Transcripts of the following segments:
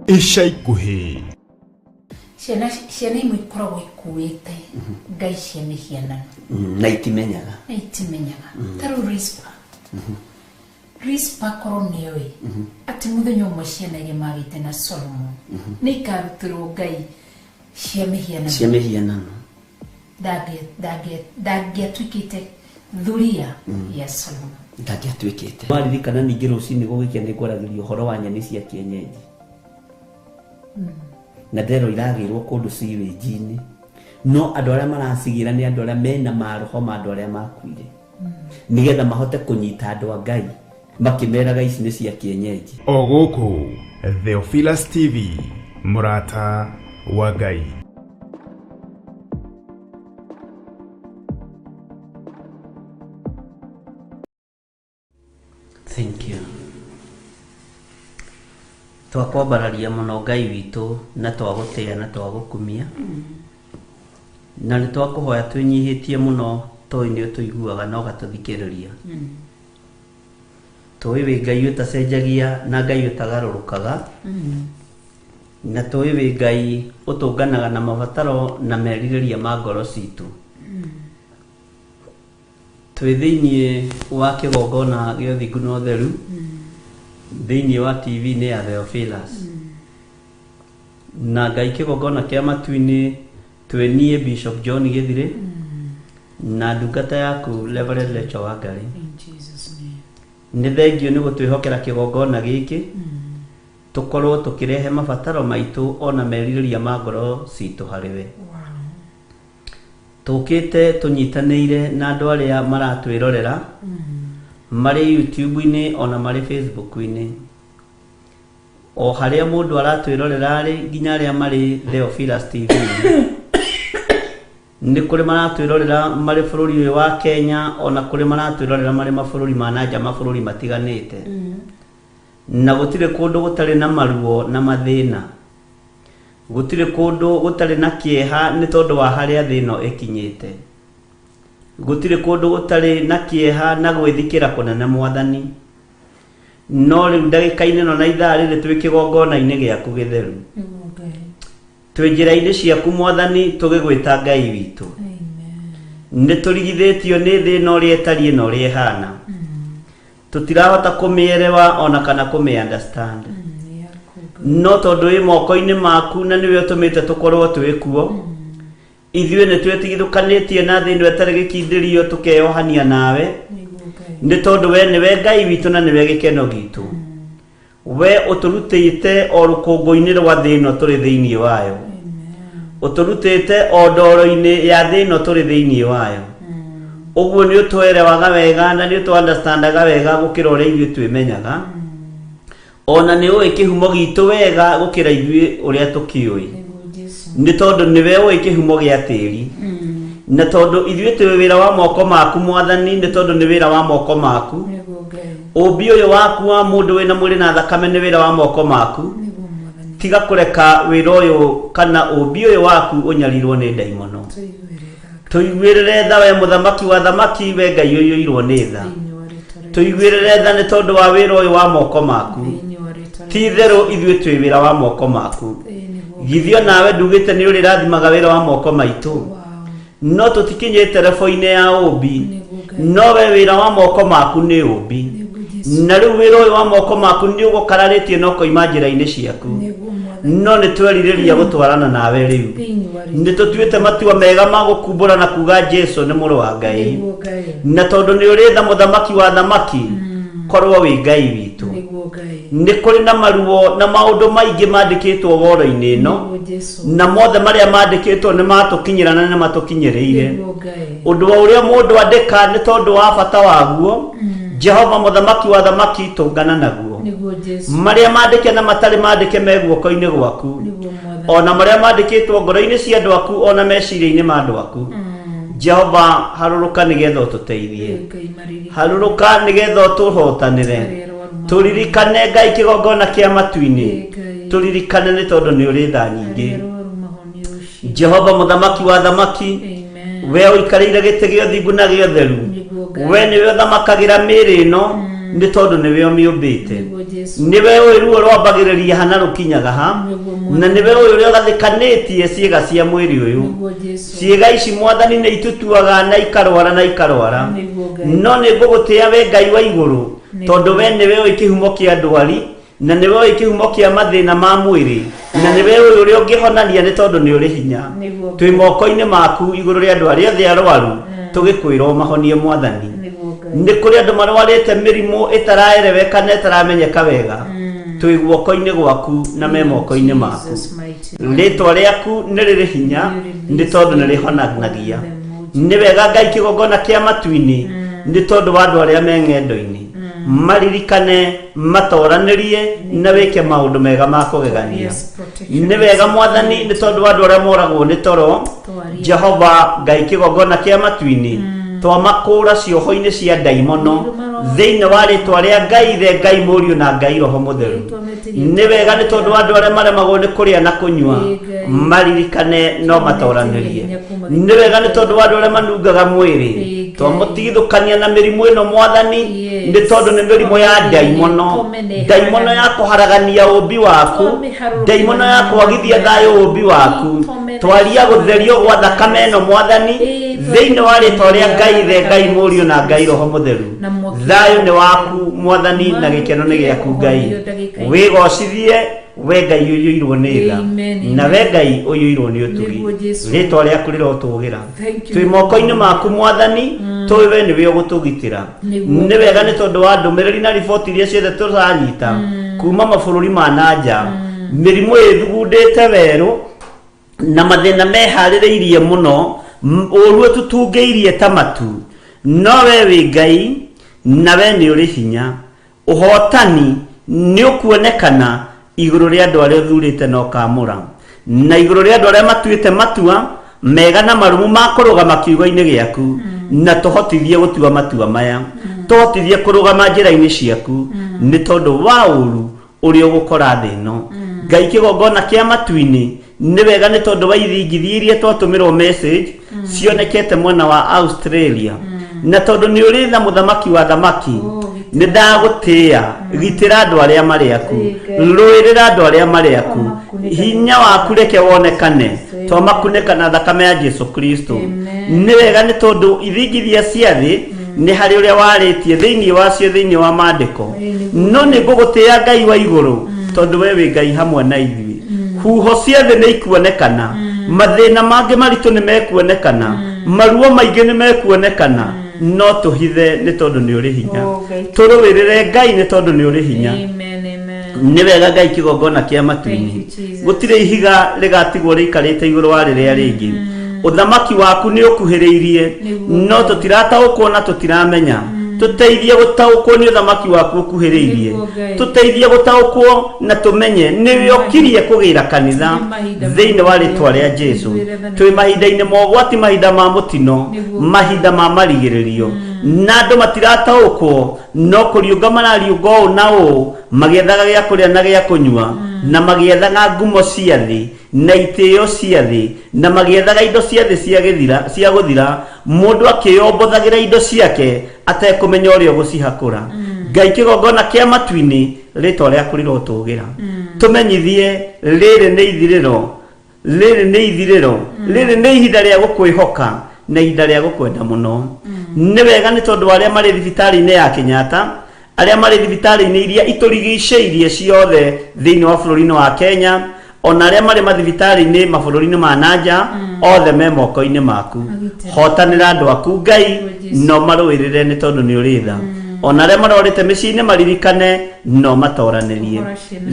ica ikuhĩ. Ciana imwe ikoragwo ikuĩte ngai cia mĩhianano na itimenyaga tarũ Rispa korwo nĩoĩ atĩ mũthenya ũmwe ciana iria magĩte na Solomon nĩ ikarutirwo ngai cia mĩhianano ndangĩatuĩkĩte thuria ya Solomon, ndangĩatuĩkĩte. Maririkana ningĩ rũcinĩ gũgĩkĩa nĩ ngwaragĩria ũhoro wa nyeni cia kienyeji na ndero iragĩrwo kũndũ sewage-inĩ, no andũ arĩa maracigira nĩ andũ arĩa mena maroho ma andũ arĩa makuire nigetha mahote kũnyita andũ a Ngai makĩmeraga ici nĩ cia kienyeji. O gũkũ Theophilus TV, mũrata wa Ngai. Thank you. Twakwambararia mũno Ngai witũ na twagũtĩa na twagũkumia na nĩ twakũhoya twĩnyihĩtie mũno tũĩ nĩ ũtũiguaga na ũgatũthikĩrĩria. Tũĩ wĩ Ngai ũtacenjagia na Ngai ũtagarũrũkaga na tũĩ wĩ Ngai ũtũnganaga na mabataro na merirĩria ma ngoro citũ. Twĩ thĩinĩ wa kĩgongona gĩa ũthingu na ũtheru thĩinĩ wa TV-inĩ ya Theophilus na Ngai kĩgongona kĩa matu-inĩ twĩ niĩ Bishop John Gĩthirĩ na ndungata yaku Reverend Rachel Wangari. Nĩ thengio nĩ gũtwĩhokera kĩgongona gĩkĩ tũkorwo tũkĩrehe mabataro maitũ ona merirĩria ma ngoro citũ harĩwe. Tũkĩte tũnyitanĩire na andũ arĩa maratwĩrorera marĩ YouTube-inĩ ona marĩ Facebook-inĩ, o harĩa mũndũ aratwĩrorera arĩ nginya arĩa marĩ Theophilus TV. Nĩ kũrĩ maratwĩrorera marĩ bũrũri ũyũ wa Kenya ona kũrĩ maratwĩrorera marĩ mabũrũri ma nanja, mabũrũri matiganĩte. Na gũtirĩ kũndũ gũtarĩ na maruo na mathĩna, gũtirĩ kũndũ gũtarĩ na kĩeha nĩ tondũ wa harĩa thĩ ĩno ĩkinyĩte, gũtirĩ kũndũ gũtarĩ na kĩeha na gwĩthikĩra kũnene Mwathani. No rĩu ndagĩka-inĩ ĩno na ithaa rĩrĩ twĩ kĩgongona-inĩ gĩaku gĩtheru, twĩ njĩra-inĩ ciaku Mwathani tũgĩgwĩta Ngai witũ. Nĩ tũrigithĩtio nĩ thĩ ĩno ũrĩa ĩtariĩ na ũrĩa ĩhana, tũtirahota kũmĩerewa ona kana kũmĩ-understand. No tondũ wĩ moko-inĩ maku na nĩwe ũtũmĩte tũkorwo twĩ kuo, ithuĩ nĩ twĩtigithũkanĩtie na thĩ ĩno ĩtarĩ gĩkindĩrio tũkeyohania nawe, nĩ tondũ we nĩwe Ngai witũ na nĩwe gĩkeno gitũ. We ũtũrutĩte o rũkũngũ-inĩ rwa thĩ ĩno tũrĩ thĩinĩ wayo, ũtũrutĩte o ndoro-inĩ ya thĩ ĩno tũrĩ thĩinĩ wayo. Ũguo nĩ ũtwerewaga wega na nĩ ũtũ-understandaga wega gũkĩra ũrĩa ithuĩ twĩmenyaga, ona nĩ ũĩ kĩhumo gitũ wega gũkĩra ithuĩ ũrĩa tũkĩũĩ, nĩ tondũ nĩwe ũĩ kĩhumo gĩa tĩri, na tondũ ithuĩ twĩ wĩra wa moko maku Mwathani, nĩ tondũ nĩ wĩra wa moko maku. Ũmbi ũyũ waku wa mũndũ wĩna mwĩrĩ na thakame nĩ wĩra wa moko maku. Tiga kũreka wĩra ũyũ kana ũmbi ũyũ waku ũnyarirwo nĩ ndaimono. Tũiguĩrĩre tha we mũthamaki wa thamaki, we Ngai ũiyũirwo nĩ tha. Tũiguĩrĩre tha nĩ tondũ wa wĩra ũyũ wa moko maku. Ti therũ ithuĩ twĩ wĩra wa moko maku. Githio nawe ndugĩte nĩ ũrĩ rathimaga wĩra wa moko maitũ, no tũtikinyĩte rebo-inĩ ya ũmbi, no we wĩra wa moko maku nĩ ũmbi. Na rĩu wĩra ũyũ wa moko maku nĩ ũgũkararĩtie na ũkoima njĩra-inĩ ciaku, no nĩ twerirĩria gũtwarana nawe rĩu. Nĩ tũtuĩte matua mega ma gũkumbũra na kuga Jesu nĩ mũrũ wa Ngai, na tondũ nĩ ũrĩ tha mũthamaki wa thamaki, korwo wĩ Ngai witũ. Nĩ kũrĩ na maruo na maũndũ maingĩ mandĩkĩtwo woro-inĩ ĩno, na mothe marĩa mandĩkĩtwo nĩ matũkinyĩra na nĩ matũkinyĩrĩire. Ũndũ wa ũrĩa mũndũ andĩka nĩ tondũ wa bata waguo, Jehova mũthamaki wa thamaki tũngana naguo. Marĩa mandĩke na matarĩ mandĩke me guoko-inĩ gwaku, ona marĩa mandĩkĩtwo ngoro-inĩ cia andũ aku ona meciria-inĩ ma andũ aku. Jehova harũrũka nĩgetha ũtũteithie, harũrũka nĩgetha ũtũhotanĩre. Tũririkane Ngai kĩgongona kĩa matu-inĩ, tũririkane nĩ tondũ nĩ ũrĩ tha nyingĩ. Jehova mũthamaki wa thamaki, we ũikarĩire gĩtĩ gĩa ũthingu na gĩa ũtheru, we nĩwe ũthamakagĩra mĩĩrĩ ĩno nĩ tondũ nĩwe ũmĩũmbĩte, nĩwe ũyũ ruo rwambagĩrĩria hana rũkinyaga ha, na nĩwe ũyũ ũrĩa ũgathĩkanĩtie ciĩga cia mwĩrĩ ũyũ. Ciĩga ici Mwathani nĩ itutuaga na ikarwara, no nĩ ngũgũtĩĩa we Ngai wa igũrũ, tondũ we nĩwe ũĩ kĩhumo kĩa ndwari, na nĩwe ũĩ kĩhumo kĩa mathĩna ma mwĩrĩ, na nĩwe ũyũ ũrĩa ũngĩhonania nĩ tondũ nĩ ũrĩ hinya. Twĩ moko-inĩ maku igũrũ rĩa andũ arĩa othe arwaru, tũgĩkwĩra ũmahonie Mwathani. Nĩ kũrĩ andũ marwarĩte mĩrimũ ĩtaraereweka na ĩtaramenyeka wega, twĩ guoko-inĩ gwaku na me moko-inĩ maku. Rĩĩtwa rĩaku nĩ rĩrĩ hinya nĩ tondũ nĩ rĩhonanagia. Nĩ wega Ngai kĩgongona kĩa matu-inĩ nĩ tondũ wa andũ arĩa me ng'endo-inĩ, maririkane matoranĩrie na wĩke maũndũ mega ma kũgegania. Nĩ wega Mwathani nĩ tondũ wa andũ arĩa moragwo nĩ toro, Jehova Ngai kĩgongona kĩa matu-inĩ twamakũra cioho-inĩ cia ndaimono thĩinĩ wa rĩtwa rĩa Ngai Ithe, Ngai Mũriũ na Ngai Roho Mũtheru. Nĩ wega nĩ tondũ wa andũ arĩa maremagwo nĩ kũrĩa na kũnyua, maririkane no matoranĩrie. Nĩ wega nĩ tondũ wa andũ arĩa manungaga mwĩrĩ, twamũtigithũkania na mĩrimũ ĩno Mwathani, nĩ tondũ nĩ mĩrimũ ya ndaimono, ndaimono ya kũharagania ũmbi waku, ndaimono ya kwagithia thayũ ũmbi waku. Twaria gũtherio gwa thakame ĩno Mwathani thĩinĩ wa rĩtwa rĩa Ngai Ithe, Ngai Mũriũ na Ngai Roho Mũtheru. Thayũ nĩ waku Mwathani na gĩkeno nĩ gĩaku Ngai. Wĩgocithie we Ngai ũiyũirwo nĩ tha, na we Ngai ũiyũirwo nĩ ũtugi. Rĩtwa rĩaku rĩrotũgĩra, twĩ moko-inĩ maku Mwathani, tũĩ we nĩwe ũgũtũgitĩra. Nĩ wega nĩ tondũ wa ndũmĩrĩri na riboti iria ciothe tũranyita kuma mabũrũri ma nanja, mĩrimũ ĩthugundĩte werũ na mathĩna meharĩrĩirie mũno, ũruo tũtungĩirie ta matu. No we wĩ Ngai na we nĩ ũrĩ hinya, ũhotani nĩ ũkuonekana igũrũ rĩa andũ arĩa ũthurĩte na ũkamũra, na igũrũ rĩa andũ arĩa matuĩte matua mega na marumu ma kũrũgama kiugo-inĩ gĩaku, na tũhotithie gũtua matua maya, tũhotithie kũrũgama njĩra-inĩ ciaku nĩ tondũ wa ũru ũrĩa ũgũkora thĩ ĩno. Ngai kĩgongona kĩa matu-inĩ nĩ wega nĩ tondũ wa ithingithia iria twatũmĩrwo message cionekete mwena wa Australia, na tondũ nĩ ũrĩ tha mũthamaki wa thamaki, nĩ ndagũtĩĩa, gitĩra andũ arĩa marĩ aku, rũĩrĩra andũ arĩa marĩ aku, hinya waku reke wonekane, twamakunĩka na thakame ya Jesu Kristo. Nĩ wega nĩ tondũ ithingithia cia thĩ nĩ harĩ ũrĩa warĩtie thĩinĩ wacio thĩinĩ wa maandĩko, no nĩ ngũgũtĩĩa Ngai wa igũrũ tondũ we wĩ Ngai hamwe na ithuĩ. Huho cia thĩ nĩ ikuonekana, mathĩna mangĩ maritũ nĩ mekuonekana, maruo maingĩ nĩ mekuonekana, no tũhithe nĩ tondũ nĩ ũrĩ hinya, tũrũĩrĩre Ngai nĩ tondũ nĩ ũrĩ hinya. Nĩ wega Ngai kĩgongona kĩa matu-inĩ, gũtirĩ ihiga rĩgatigwo rĩikarĩte igũrũ wa rĩrĩa rĩngĩ. Ũthamaki waku nĩ ũkuhĩrĩirie, no tũtirataũkwo na tũtiramenya. Tũteithie gũtaũkwo nĩ ũthamaki waku ũkuhĩrĩirie, tũteithie gũtaũkwo na tũmenye nĩwe ũkirie kũgĩra kanitha thĩinĩ wa rĩtwa rĩa Jesu. Twĩ mahinda-inĩ ma ũgwati, mahinda ma mũtino, mahinda ma marigĩrĩrio, na andũ matirataũkwo, no kũriũnga marariũnga ũũ na ũũ, magĩethaga gĩa kũrĩa na gĩa kũnyua, na magĩethaga ngumo cia thĩ na itĩo cia thĩ, na magĩethaga indo cia thĩ cia gũthira, mũndũ akĩyombothagĩra indo ciake atekũmenya ũrĩa ũgũcihakũra. Ngai kĩgongona kĩa matu-inĩ, rĩtwa rĩaku rĩrotũgĩra, tũmenyithie rĩrĩ nĩ ithirĩro, rĩrĩ nĩ ithirĩro, rĩrĩ nĩ ihinda rĩa gũkwĩhoka na ihinda rĩa gũkwenda mũno. Nĩ wega nĩ tondũ arĩa marĩ thibitarĩ-inĩ ya Kenyatta, arĩa marĩ thibitarĩ-inĩ iria itũrigicĩirie ciothe thĩinĩ wa bũrũri-inĩ wa Kenya, ona arĩa marĩ mathibitarĩ-inĩ mabũrũri-inĩ ma nanja, othe me moko-inĩ maku. Hotanĩra andũ aku Ngai, no marũĩrĩre nĩ tondũ nĩ ũrĩ tha. Ona arĩa marorĩte mĩciĩ-inĩ maririkane, no matoranĩrie.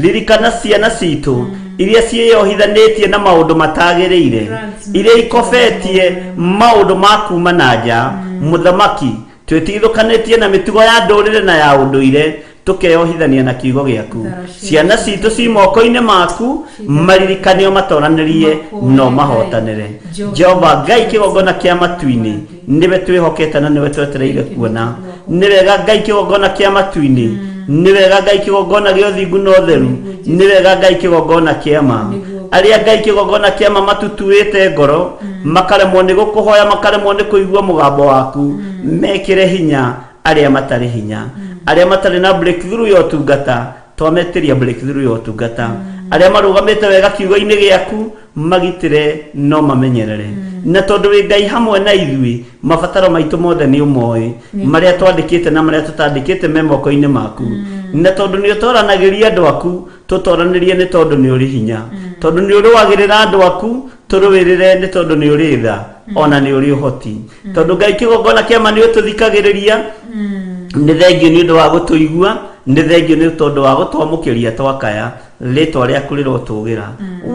Ririkana ciana citũ iria ciĩyohithanĩtie na maũndũ matagĩrĩire, iria ikobetie maũndũ ma kuma na nja. Mũthamaki, twĩtigithũkanĩtie na mĩtugo ya ndũrĩrĩ na ya ũndũire, tũkeyohithania na kiugo gĩaku. Ciana citũ ci moko-inĩ maku, maririkane matoranĩrie, no mahotanĩre. Jehova Ngai kĩgongona kĩa matu-inĩ, nĩwe twĩhokete na nĩwe twetereire kuona. Nĩ wega Ngai kĩgongona kĩa matu-inĩ, nĩ wega Ngai kĩgongona gĩa ũthingu na ũtheru, nĩ wega Ngai kĩgongona kĩa ma. Arĩa Ngai kĩgongona kĩa ma matutuĩte ngoro, makaremwo nĩ gũkũhoya, makaremwo nĩ kũigua mũgambo waku, mekĩre hinya aria matari hinya aria matari na breakthrough yo tungata twameteria breakthrough yo tungata aria marugamite wega kiugo-ini giaku magitire no mamenyerere na tondu wi Ngai hamwe na ithui mabataro maitu mothe ni umoi maria twandikite na maria tutandikite memoko-ini maku na tondu ni utoranagiria andu aku tutoranirie ni tondu ni uri hinya tondu ni uri wagirira andu aku turuwirire ni tondu ni uri tha ona ni uri uhoti tondu Ngai kigongona kiama ni ututhikagiriria ni thengio ni undu wa gutuigua ni thengio ni tondu wa gutwamukiria twakaya ritwa riaku rirotugira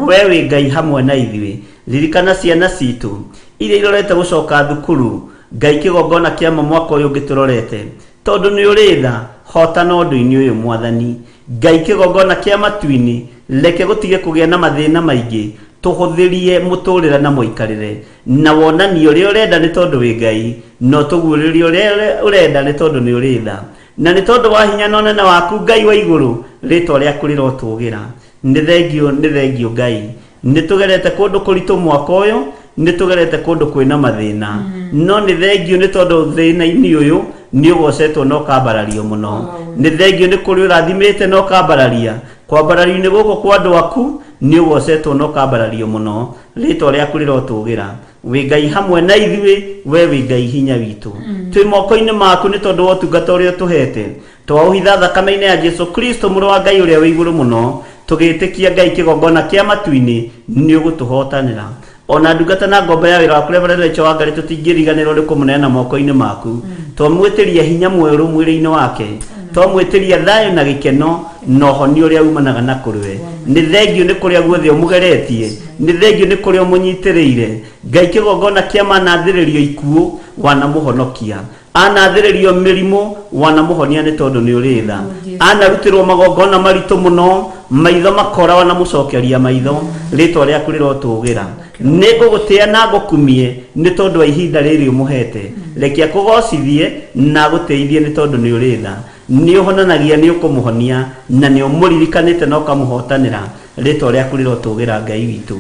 we wi Ngai hamwe na ithui ririkana ciana citu iria irorete gucoka thukuru Ngai kigongona kiama mwaka uyu ngiturorete tondu ni uri tha hotana undu-ini uyu mwathani Ngai kigongona kiama twini reke gutige kugia na mathina maingi tuhuthirie muturira na muikarire na wonani uria urenda ni tondu wi Ngai no tuguuririe uria urenda ni tondu ni uri tha na ni tondu wa hinya na unene waku Ngai wa iguru ritwa riaku rirotugira ni thengio Ngai ni tugerete kundu kuritu mwaka uyu ni tugerete kundu kwina mathina no ni thengio ni tondu thina-ini uyu ni ugocetwo no kambarario muno ni thengio ni kuri urathimite no kambararia kwambarario ni guku kwa andu aku ni ugocetwo no kambarario muno ritwa riaku rirotugira wi Ngai hamwe na ithui we wi Ngai hinya witu twi moko-ini maku ni tondu wa utungata uria tuhete twauhitha thakame-ini ya Jesu Kristo muru wa Ngai uria wi iguru muno tugitikia Ngai kigongona kia matu-ini ni ugutuhotanira ona ndungata na ngombe ya wira waku Reverend Rachel Wangari tutingiriganirwo ni kumuneana moko-ini maku twamwitiria hinya mweru mwiri-ini wake twamwitiria thayo na gikeno no honi uria umanaga na kuriwe ni thengio ni kuria guothe umugeretie ni thengio ni kuria umunyitiriire Ngai kigongona kia manathiririo ikuo wanamuhonokia anathiririo mirimo wanamuhonia ni tondu ni uri tha anarutirwo magongona maritu muno maitho makora wanamucokeria maitho ritwa riaku rirotugira ni ngugutia na ngukumie ni tondu wa ihinda riri umuhete reke akugocithie na guteithie ni tondu ni uri tha ni uhonanagia ni ukumuhonia na ni umuririkanite na ukamuhotanira ritwa riaku rirotugira Ngai witu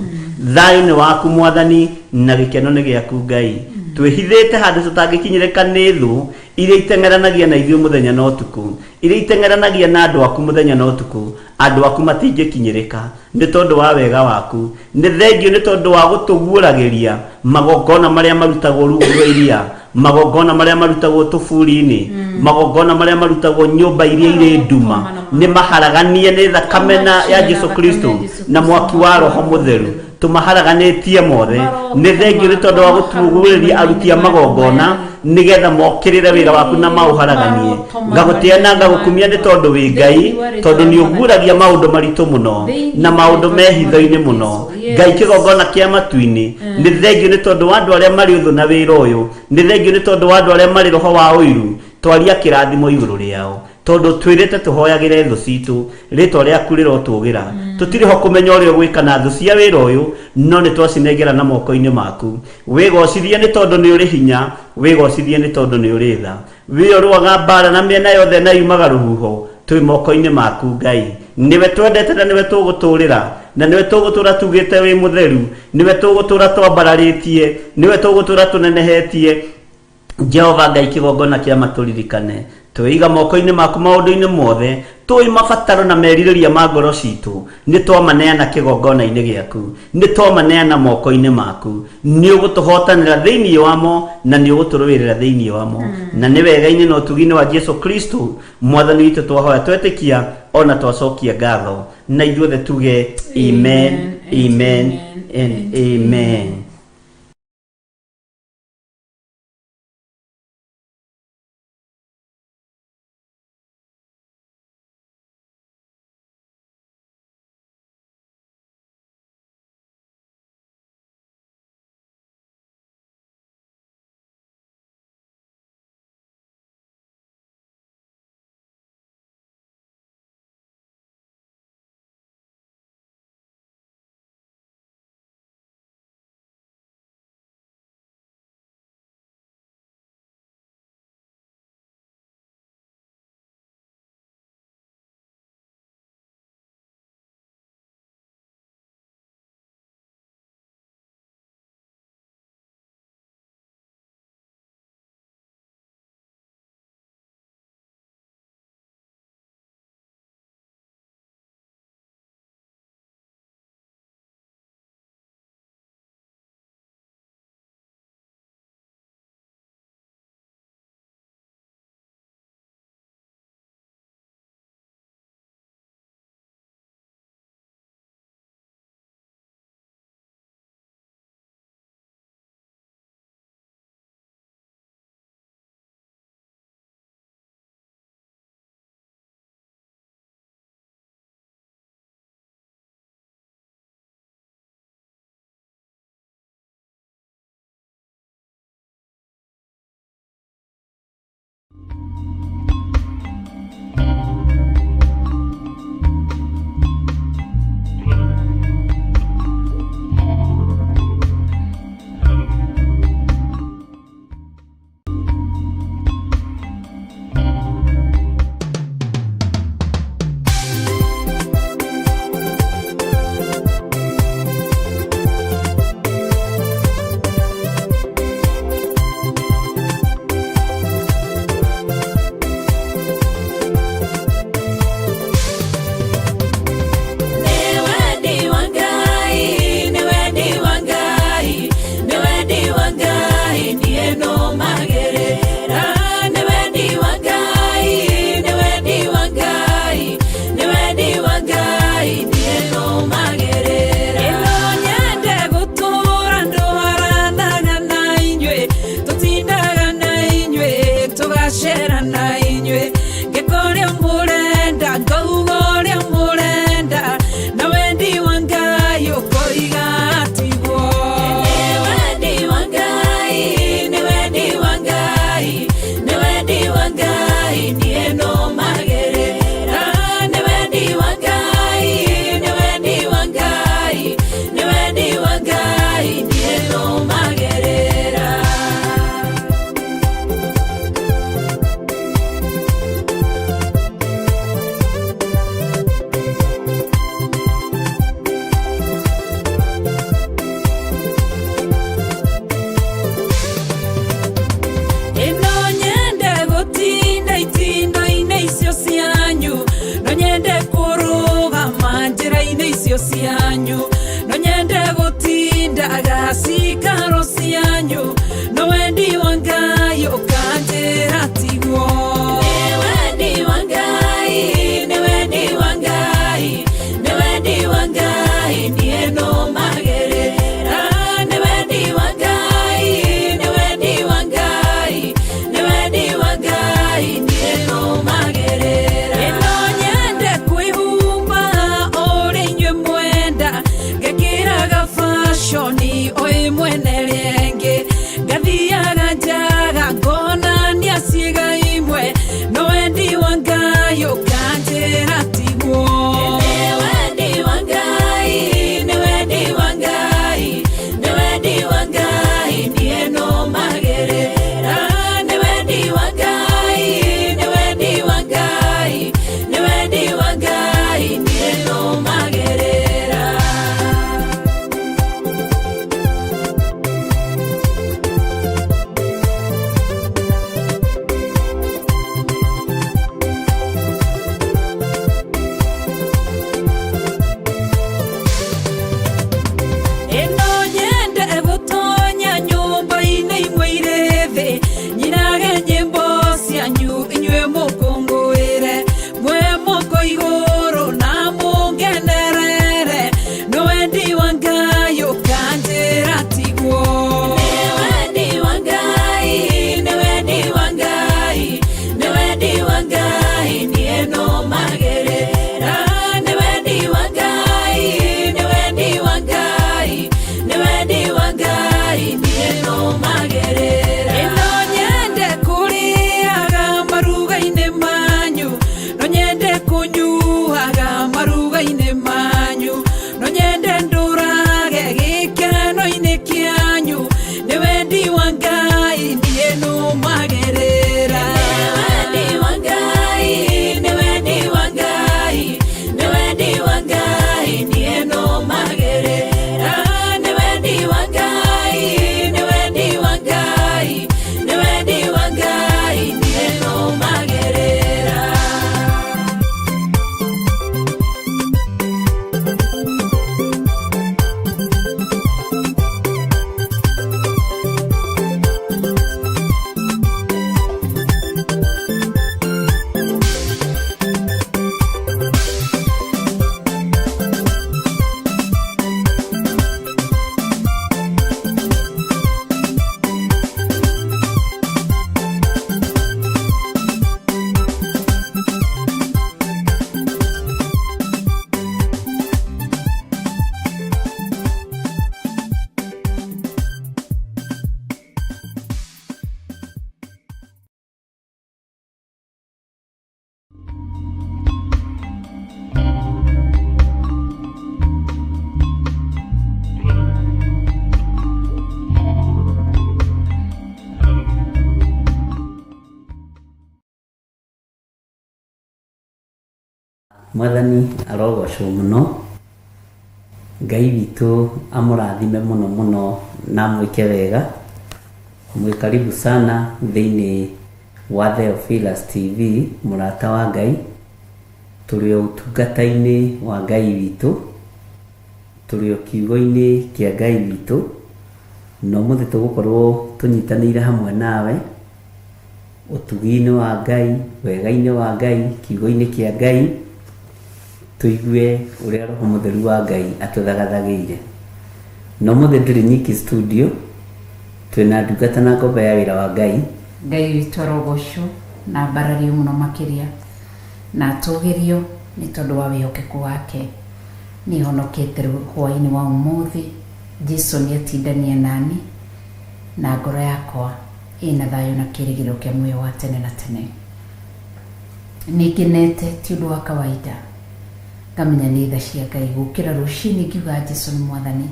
thayo ni waku mwathani na gikeno ni giaku Ngai twihithite handu tutangikinyirika ni thu iria itengeranagia na ithuĩ muthenya na utuku iria itengeranagia na andu aku muthenya na utuku andu aku matingikinyirika ni tondu wa wega waku ni thengio ni tondu wa gutuguuragiria magongona maria marutagwo rungu rwa iria magongona maria marutagwo tuburi-ini magongona maria marutagwo nyumba iria iri nduma ni maharaganie ni thakame ya Jesu Kristo na mwaki wa Roho Mutheru tumaharaganitie mothe ni thengio ni tondu wa gutuguriria aruti a magongona nigetha mokirire wira waku na mauharaganie ngagutia na ngagukumia ni tondu wi Ngai tondu ni uguragia maundu maritu muno na maundu mehitho-ini muno Ngai kigongona kia matu-ini ni thengio ni tondu wa andu aria mari uthu na wira uyu ni thengio ni tondu wa andu aria mari roho wa uiru twaria kirathimo iguru riao tondu twirite tuhoyagire thu citu ritwa riaku rirotugira tutiriho kumenya uria gwika na thu cia wira uyu no ni twacinengera na moko-ini maku wigocithie ni tondu ni uri hinya wigocithie ni tondu ni uri tha wiorwaga mbara na miena yothe na yumaga ruhuho twi moko-ini maku Ngai niwe twendete na niwe tuguturira na niwe tugutura tugite wi mutheru niwe tugutura twambararitie niwe tugutura tunenehetie Jehova Ngai kigongona kia maturirikane twiga moko-ini maku maundu-ini mothe twi mabataro na meririria ma ngoro citu ni twamaneana kigongona-ini giaku ni twamaneana moko-ini maku ni ugutuhotanira thiini wamo na ni uguturuirira thiini wamo na ni wega-ini na utugi-ini wa Jesu Kristo mwathani witu twahoya twetikia ona twacokia ngatho na ithuothe tuge amen amen and amen. irio cianyu no nyende gutinda agasikaro cianyu no wendi wa Ngai ukanjira tiguo ni wendi wa Ngai ni wendi wa Ngai ni wendi wa Ngai nie no magerera ni wendi wa Ngai ni wendi wa Ngai ni wendi wa Ngai nie no magerera ino nyende kwihumba uri nywe mwenda ngekiraga fashoni oi mwene renge ngathiaga njaga ngona niaciga imwe no wendi wa Ngai ukanjira tiguo ni wendi wa Ngai ni wendi wa Ngai ni wendi wa Ngai nie no magerera ni wendi wa Ngai ni wendi wa Ngai ni wendi wa Ngai nie no magerera ino nyende gutonya nyumba-inĩ imwe irĩ thĩ nyinage nyĩmbo cianyu inyuĩ mũkũngũĩre mwe moko igũrũ na mũngenerere no wendi wa Ngai ũkanjĩra tiguo nĩ wendi wa Ngai nĩ wendi wa Ngai nĩ wendi wa Ngai niĩ no magerera nĩ wendi wa Ngai nĩ wendi wa Ngai nĩ wendi wa Ngai niĩ no magerera ino nyende kũrĩaga maruga-inĩ manyu no nyende kũnyuaga maruga-inĩ manyu no nyende ndũrage gĩkeno-inĩ kĩanyu nĩ wendi wa Ngai niĩ no magerera nĩ wendi wa Ngai nĩ wendi wa Ngai nĩ wendi wa Ngai niĩ no magerera nĩ wendi wa Ngai nĩ wendi wa Ngai nĩ wendi wa Ngai niĩ no magerera Mwathani arogocwo muno Ngai witũ amũrathime muno muno na mwĩke wega mwĩ karibu sana thĩinĩ wa Theophilus TV mũrata wa Ngai tũrĩ o ũtungata-inĩ wa Ngai witũ tũrĩ o kiugo-inĩ kĩa Ngai witũ no mũthĩ tũgũkorwo tũnyitanĩire hamwe nawe ũtugi-inĩ wa Ngai wega-inĩ wa Ngai kiugo-inĩ kĩa Ngai tuigue uria Roho Mũtheru wa Ngai atũthagathagĩire no mũthĩ ndĩrĩ nyiki studio twĩna ndungata na ngombe ya wĩra wa Ngai witũ arogocwo na mbarario mũno makĩria na atũgĩrio nĩ tondũ wa wĩhokeku wake nĩ honokete hwaĩ-inĩ wa ũmũthĩ Jesũ nĩ atindania nani na ngoro yakwa ĩna thayũ na kĩrĩgĩrĩro kĩa muoyo wa tene na tene nĩngenete ti ũndũ wa kawaida ngamenya nĩ tha cia Ngai gũkĩra rũcinĩ ngiuga Jesũ nĩ mwathani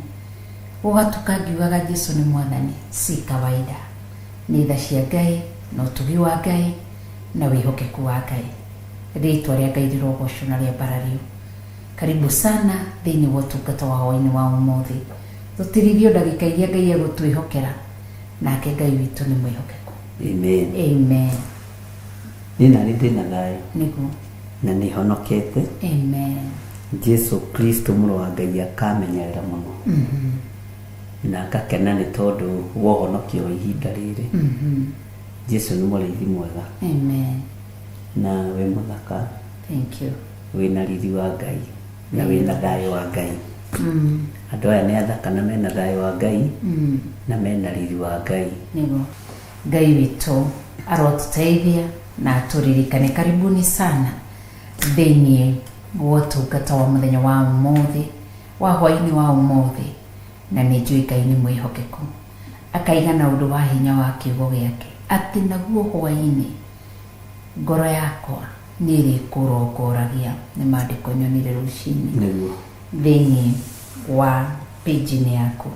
gũgatuka ngiugaga Jesũ nĩ mwathani si kawaida nĩ tha cia Ngai na ũtugi wa Ngai na wĩhokeku wa Ngai rĩtwa rĩa Ngai rĩrogocwo na rĩa mbarario karibu sana thĩinĩ wa ũtungata wa hwaĩ-inĩ wa ũmũthĩ tũtirithio ndagĩka iria Ngai egũtwĩhokera nake Ngai witũ nĩ mwĩhokeku amen amen nĩ na ndĩ na thayũ nĩguo na nĩ honokete amen Jesu Kristo mũrũ wa Ngai akamenyerera mũno na akakena nĩ tondũ wohonokio wa ihinda rĩrĩ. Jesu nĩ mũrĩithi mwega. Amen. Na we mũthaka. Thank you. Wĩna riri wa Ngai na wĩna thayũ wa Ngai. Andũ aya nĩ athaka na mena thayũ wa Ngai na mena riri wa Ngai. Nĩguo Ngai witũ arotũteithia na atũririkane. Karibuni sana thĩinĩ wa ũtungata wa mũthenya wa ũmũthĩ, wa hwaĩ-inĩ wa ũmũthĩ, na nĩ njũĩ Ngai nĩ mwĩhokeku, akaiga na ũndũ wa hinya wa kiugo gĩake atĩ naguo hwaĩ-inĩ ngoro yakwa nĩ ĩrĩkũrongoragia. nĩ maandĩko nyonire rũcinĩ thĩinĩ wa page-inĩ yaku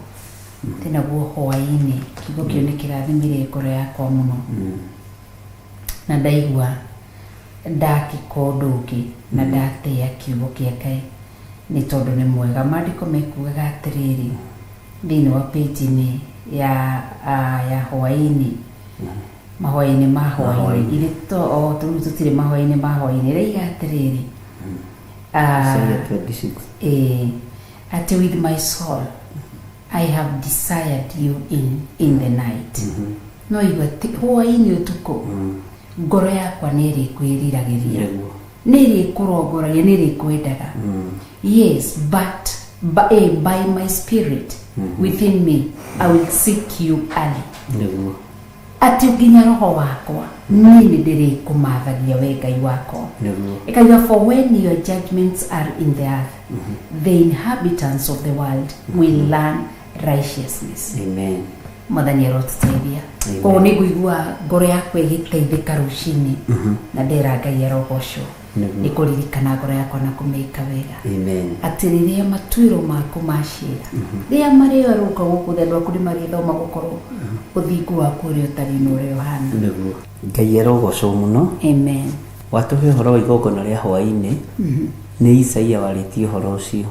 atĩ naguo hwaĩ-inĩ kiugo kĩu nĩ kĩrathimire ngoro yakwa mũno, na ndaigua ndakĩka ũndũ ũngĩ na ndatĩa kiugo kĩa Ngai nĩ tondũ nĩ mwega. Maandĩko mekugaga atĩrĩrĩ thĩinĩ wa page-inĩ ya hwaĩ-inĩ, mahwaĩ-inĩ ma hwaĩ-inĩ irĩ tũtirĩ mahwaĩ-inĩ ma hwaĩ-inĩ, raiga atĩrĩrĩ atĩ with my soul I have desired you in the night. No igua hwaĩ-inĩ ũtukũ ngoro yakwa nĩ ĩrĩkwĩriragĩria, nĩ ĩrĩkũrongoragia, nĩ ĩrĩkwendaga. Yes, but by my spirit within me I will seek you early. Ati nginya roho wakwa niĩ nĩ ndĩrĩkũmathagia we Ngai wakwa. Ĩkauga for when your judgments are in the earth, the inhabitants of the world will learn righteousness. Amen. Mwathani arotũteithia. Koguo nĩ ngũigua ngoro yakwa ĩgĩteithĩka rũcinĩ na ndera Ngai arogocwo nĩ kũririkana ngoro yakwa na kũmĩka wega. Amen. Atĩ rĩrĩa matuĩro maku macira rĩrĩa marĩgarũrũka gũkũ thĩ andũ aku nĩ marĩthoma gũkorwo ũthingu waku ũrĩa ũtarĩ na ũrĩa ũhana. Ngai arogocwo mũno. Amen. Watũhe ũhoro wa igongona rĩa hwaĩ-inĩ nĩ Isaia warĩtie ũhoro ũcio,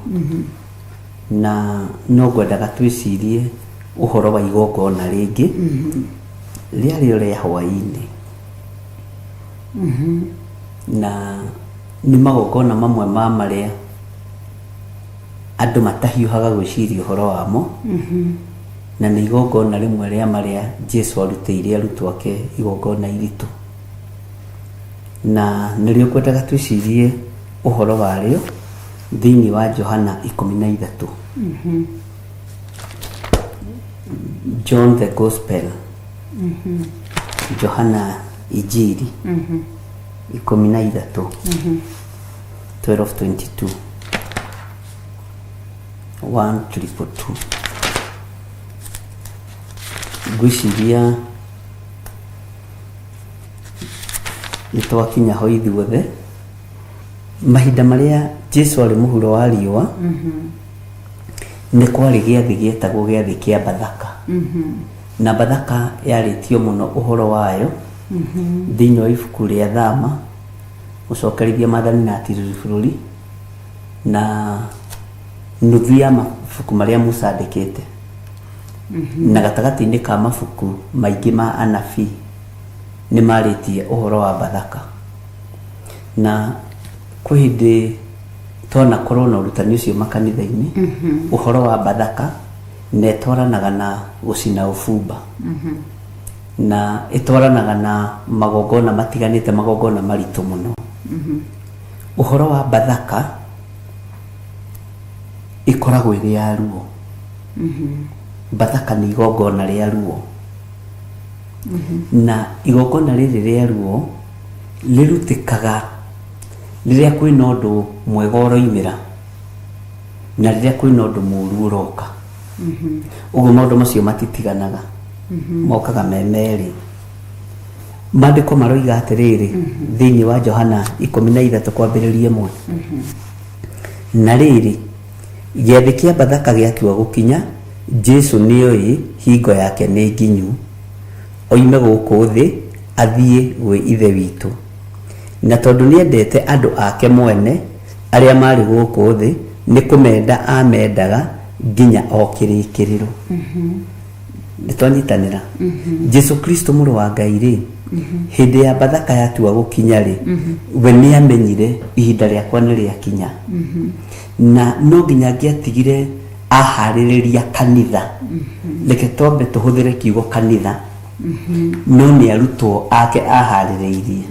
na no ngwendaga twĩcirie ũhoro wa igongona rĩngĩ rĩarĩo rĩa hwaĩ-inĩ. Na nĩ magongona mamwe ma marĩa andũ matahiũhaga gwĩciria ũhoro wamo, na nĩ igongona rĩmwe rĩa marĩa Jesu arutĩire arutwo ake igongona iritũ, na nĩrĩo kwendaga twĩcirie ũhoro warĩo thĩinĩ wa Johana 13. John the Gospel, Johana Injili 13, 12:22, 1:2. Gwĩciria nĩtwakinya ho ithuothe mahinda marĩa Jesu arĩ mũhuro wa riũa. Nĩ kwarĩ gĩathĩ gĩetagwo gĩathĩ kĩa Bathaka, na Bathaka yarĩtio mũno ũhoro wayo thĩinĩ wa ibuku rĩa Thama, Gũcokerithia Maathani na Atirĩrĩ Bũrũri, na nuthu ya mabuku marĩa Musa andĩkĩte, na gatagatĩ-inĩ ka mabuku maingĩ ma anabii nĩ marĩtie ũhoro wa Bathaka. Na kwĩ hĩndĩ tona korwo na ũrutani ũcio makanitha-inĩ, ũhoro wa Bathaka nĩ ĩtwaranaga na gũcina ũbumba, na ĩtwaranaga na magongona matiganĩte, magongona maritũ mũno. Ũhoro wa Bathaka ĩkoragwo ĩrĩ ya ruo. Bathaka nĩ igongona rĩa ruo, na igongona rĩrĩ rĩa ruo rĩrutĩkaga rĩrĩa kwĩna ũndũ mwega ũroimĩra na rĩrĩa kwĩna ũndũ mũũru ũroka. Ũguo maũndũ macio matitiganaga, mokaga me merĩ. Maandĩko maroiga atĩrĩrĩ thĩinĩ wa Johana 13 kwambĩrĩria 1, na rĩrĩ gĩathĩ kĩa Bathaka gĩatua gũkinya, Jesu nĩoĩ hingo yake nĩ nginyu, oime gũkũ thĩ athiĩ gwĩ ithe witũ, na tondũ nĩendete andũ ake mwene arĩa marĩ gũkũ thĩ, nĩ kũmenda amendaga nginya o kĩrĩkĩrĩro. Nĩtwanyitanĩra. Jesu Kristo mũrũ wa Ngai rĩ hindi ya bathaka yatua gukinya ri we ni amenyire ihinda riakwa ni riakinya na no nginya ngiatigire ahaririria kanitha reke twambe tuhuthire kiugo kanitha no ni arutwo ake ahaririirie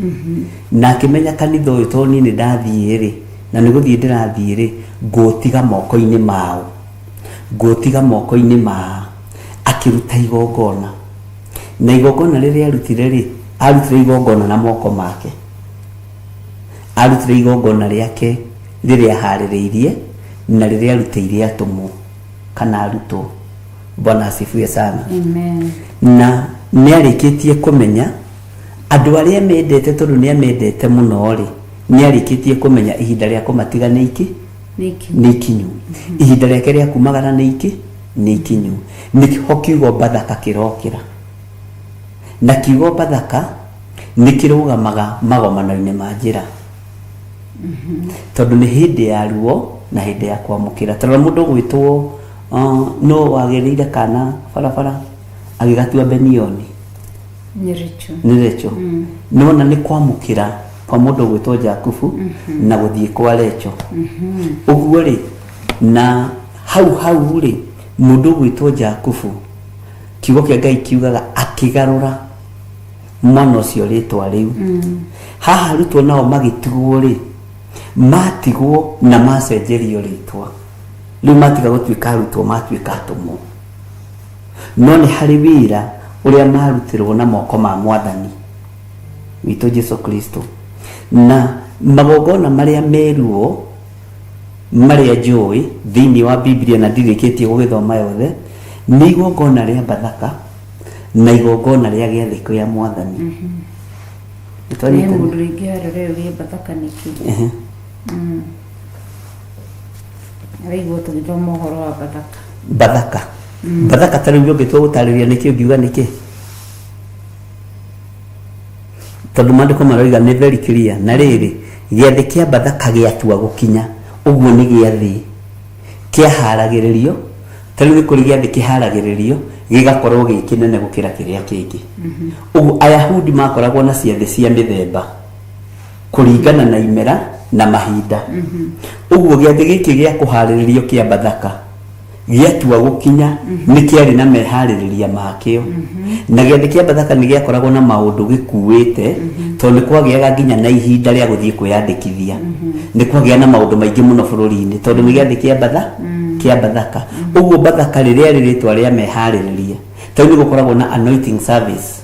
na akimenya kanitha uyu to ni ndathie ri na ni guthie ndirathie ri ngutiga moko-ini mao ngutiga moko-ini mao akiruta igongona na igongona riria arutire ri arutire igongona na moko make arutire igongona riake riria haririirie na riria arutire atumo kana arutwo. Bwana asifiwe sana. Amen. Na ni arikitie kumenya andu aria mendete tondu ni amendete muno ri ni arikitie kumenya ihinda ria kumatiga ni iki ni ikinyu ihinda riake ria kumagara ni iki ni ikinyu niho kiugo bathaka kirokira na kiugo bathaka nikirugamaga magomano-ini ma njira tondu ni hindi ya ruo na hindi ya kwamukira tondu mundu gwitwo no wagiriire kana barabara agigatua Benioni Niricho nona ni kwamukira kwa mundu gwitwo Jakubu na guthie kwa Lecho uguo ri na hau ri mundu gwitwo Jakubu kiugo kia Ngai kiugaga akigarura mwana ucio ritwa riu haha rutwo nao magitigwo ri matigwo na macenjerio ritwa riu matiga gutuika rutwo matuika atumo no ni hari wira uria marutirwo na moko ma Mwathani witũ Jesu Kristo na magongona maria meruo maria njũĩ thĩinĩ wa Biblia na ndirĩkĩtie gũgĩthoma yothe nĩ igongona rĩa bathaka na igongona rĩa gĩathĩ kĩa Mwathani. Ni mundu ringi arore bathaka niki. Arigwo tugithoma uhoro wa bathaka. Bathaka tari byo gitwo gutariria niki ngiuga niki. Tondu mandiko maroiga ni very clear na riri gĩathĩ kĩa bathaka gĩatua gukinya uguo ni gĩathĩ kĩaharagĩrĩrio tari ni kuri gĩathĩ kĩharagĩrĩrio gigakorwo gĩkinene gukira kĩrĩa kĩngĩ. Uguo Ayahudi makoragwo na ciathĩ cia mĩthemba kuringana na imera na mahinda. Uguo gĩathĩ gĩkĩ gĩa kuharĩrĩrio kĩa bathaka gĩatua gukinya nĩ kĩarĩ na meharĩrĩria makĩo na gĩathĩ kĩa bathaka nĩ gĩakoragwo na maũndũ gĩkuĩte tondũ kwagĩaga nginya na ihinda rĩa gũthiĩ kwĩyandĩkithia nĩ kwagĩa na maũndũ maingĩ mũno bũrũri-inĩ tondũ nĩ gĩathĩ kĩa bathaka. Uguo bathaka rĩrĩa rĩrĩtwa rĩa meharĩrĩria tondũ nĩ gũkoragwo na anointing service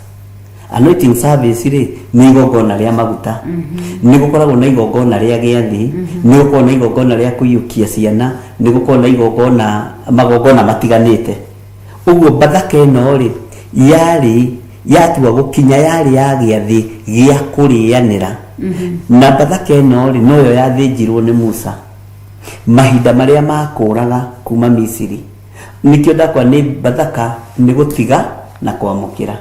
rĩ nĩ igongona rĩa maguta nĩ gũkoragwo na igongona rĩa gĩathĩ nĩ gũkoragwo na igongona rĩa kũiyũkia ciana nĩ gũkoragwo na magongona matiganĩte. Uguo bathaka ĩno rĩ yatua gukinya yarĩ ya gĩathĩ gĩa kũrĩanĩra na bathaka ĩno rĩ noyo yathĩnjirwo nĩ Musa mahinda marĩa makũraga kuma Misiri. Nikĩo ndakwa nĩ bathaka nĩ gũtiga na kwamũkĩra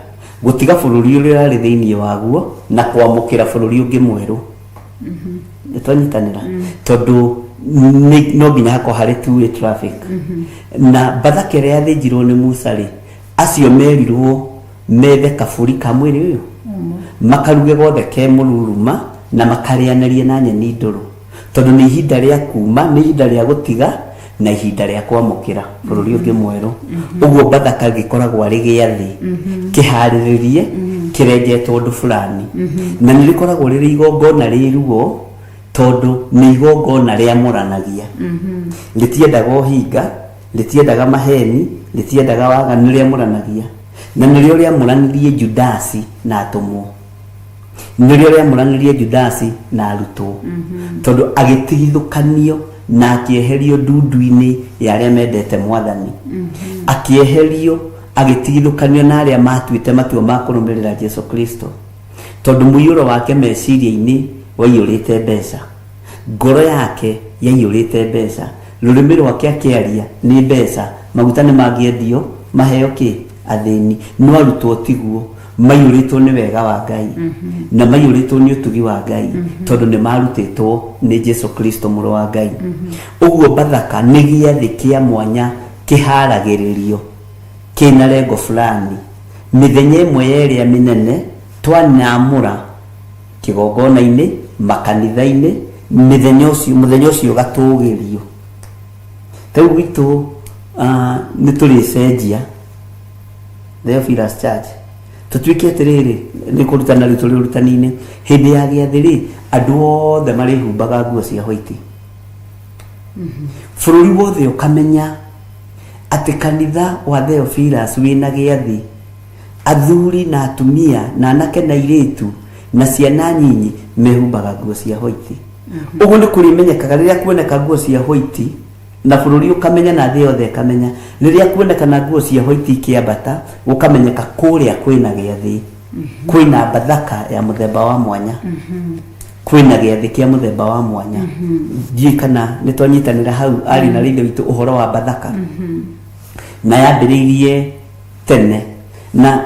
gutiga bũrũri ũrĩa ũrĩ thĩinĩ waguo na kwamũkĩra bũrũri ũngĩ mwerũ. Nĩtwanyitanĩra tondũ no nginya hakorwo harĩ two-way traffic na bathaka ĩrĩa yathĩnjirwo nĩ Musa rĩ acio merirwo methe kabũri ka mwĩrĩ ũyũ makaruge gothe ke mũruruma na makarĩanĩrie na nyeni ndũrũ tondũ nĩ ihinda rĩa kuma nĩ ihinda rĩa gũtiga na ihinda rĩa kwamũkĩra bũrũri ũngĩ mwerũ. Uguo bathaka gĩkoragwo arĩ gĩathĩ kĩharĩrĩrie kĩrenjetwo ũndũ fulani na nĩ rĩkoragwo rĩrĩ igongona rĩruo tondũ nĩ igongona rĩamũranagia rĩtiendaga ũhinga rĩtiendaga maheni rĩtiendaga waganu rĩamũranagia na nĩrĩo rĩamũranirie Judasi na atũmwo nĩrĩo rĩamũranirie Judasi na arutwo tondũ agĩtigithũkanio na akĩeherio ndundu-inĩ ya arĩa mendete Mwathani akĩeherio agĩtigithũkanio na arĩa matuĩte matua ma kũrũmĩrĩra Jesu Kristo tondũ mũiyũro wake meciria-inĩ waiyũrĩte mbeca ngoro yake yaiyũrĩte mbeca rũrĩmĩ rwake akĩaria nĩ mbeca maguta nĩ mangĩendio maheo kĩ athĩni no arutwo tiguo maiyũrĩtwo nĩ wega wa Ngai na maiyũrĩtwo nĩ ũtugi wa Ngai tondũ nĩ marutĩtwo nĩ Jesu Kristo mũrũ wa Ngai. Uguo bathaka nĩ gĩathĩ kĩa mwanya kĩharagĩrĩrio kĩna lengo fulani mĩthenya ĩmwe yerĩa mĩnene twanamura kigongona-inĩ makanitha-inĩ mũthenya ũcio gatũgĩrio tau gwitũ nĩ tũrĩcenjia Theophilus Church tũtuĩke atĩrĩrĩ nĩ kũrutana rĩu tũrĩ ũrutani-inĩ hĩndĩ ya gĩathĩ rĩ andũ othe marĩhumbaga nguo cia white bũrũri wothe ũkamenya atĩ kanitha wa Theophilus wĩna gĩathĩ athuri na atumia na anake na airĩtu na ciana nyinyi mehumbaga nguo cia white ũguo nĩ kũrĩmenyekaga rĩrĩa kuoneka nguo cia white na bũrũri ũkamenya na thĩ yothe ĩkamenya rĩrĩa kuonekana nguo cia white ikĩambata gũkamenyeka kũrĩa kwĩna gĩathĩ kwĩna bathaka ya mũthemba wa mwanya kwĩna gĩathĩ kĩa mũthemba wa mwanya ndiĩ kana nĩ twanyitanĩra hau arĩ na rĩngĩ witũ ũhoro wa bathaka na yambĩrĩirie tene na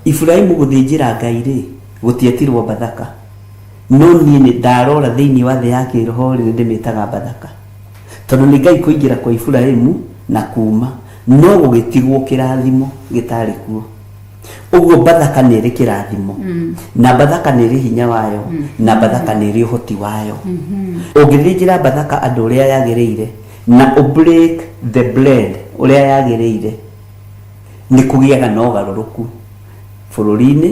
Ibrahimu gũthĩnjĩra Ngai rĩ gũtietirwo bathaka no niĩ nĩ ndarora thĩinĩ wa thĩ ya kĩroho rĩ ndĩmĩtaga bathaka tondũ nĩ Ngai kũingĩra kwa Ibrahimu na kuma no gũgĩtigwo kĩrathimo gĩtarĩ kuo ũguo bathaka nĩ ĩrĩ kĩrathimo na bathaka nĩ ĩrĩ hinya wayo na bathaka nĩ ĩrĩ ũhoti wayo ũngĩthĩnjĩra bathaka andũ ũrĩa yagĩrĩire na break the blade ũrĩa yagĩrĩire nĩ kũgĩaga na ũgarũrũku bũrũri-inĩ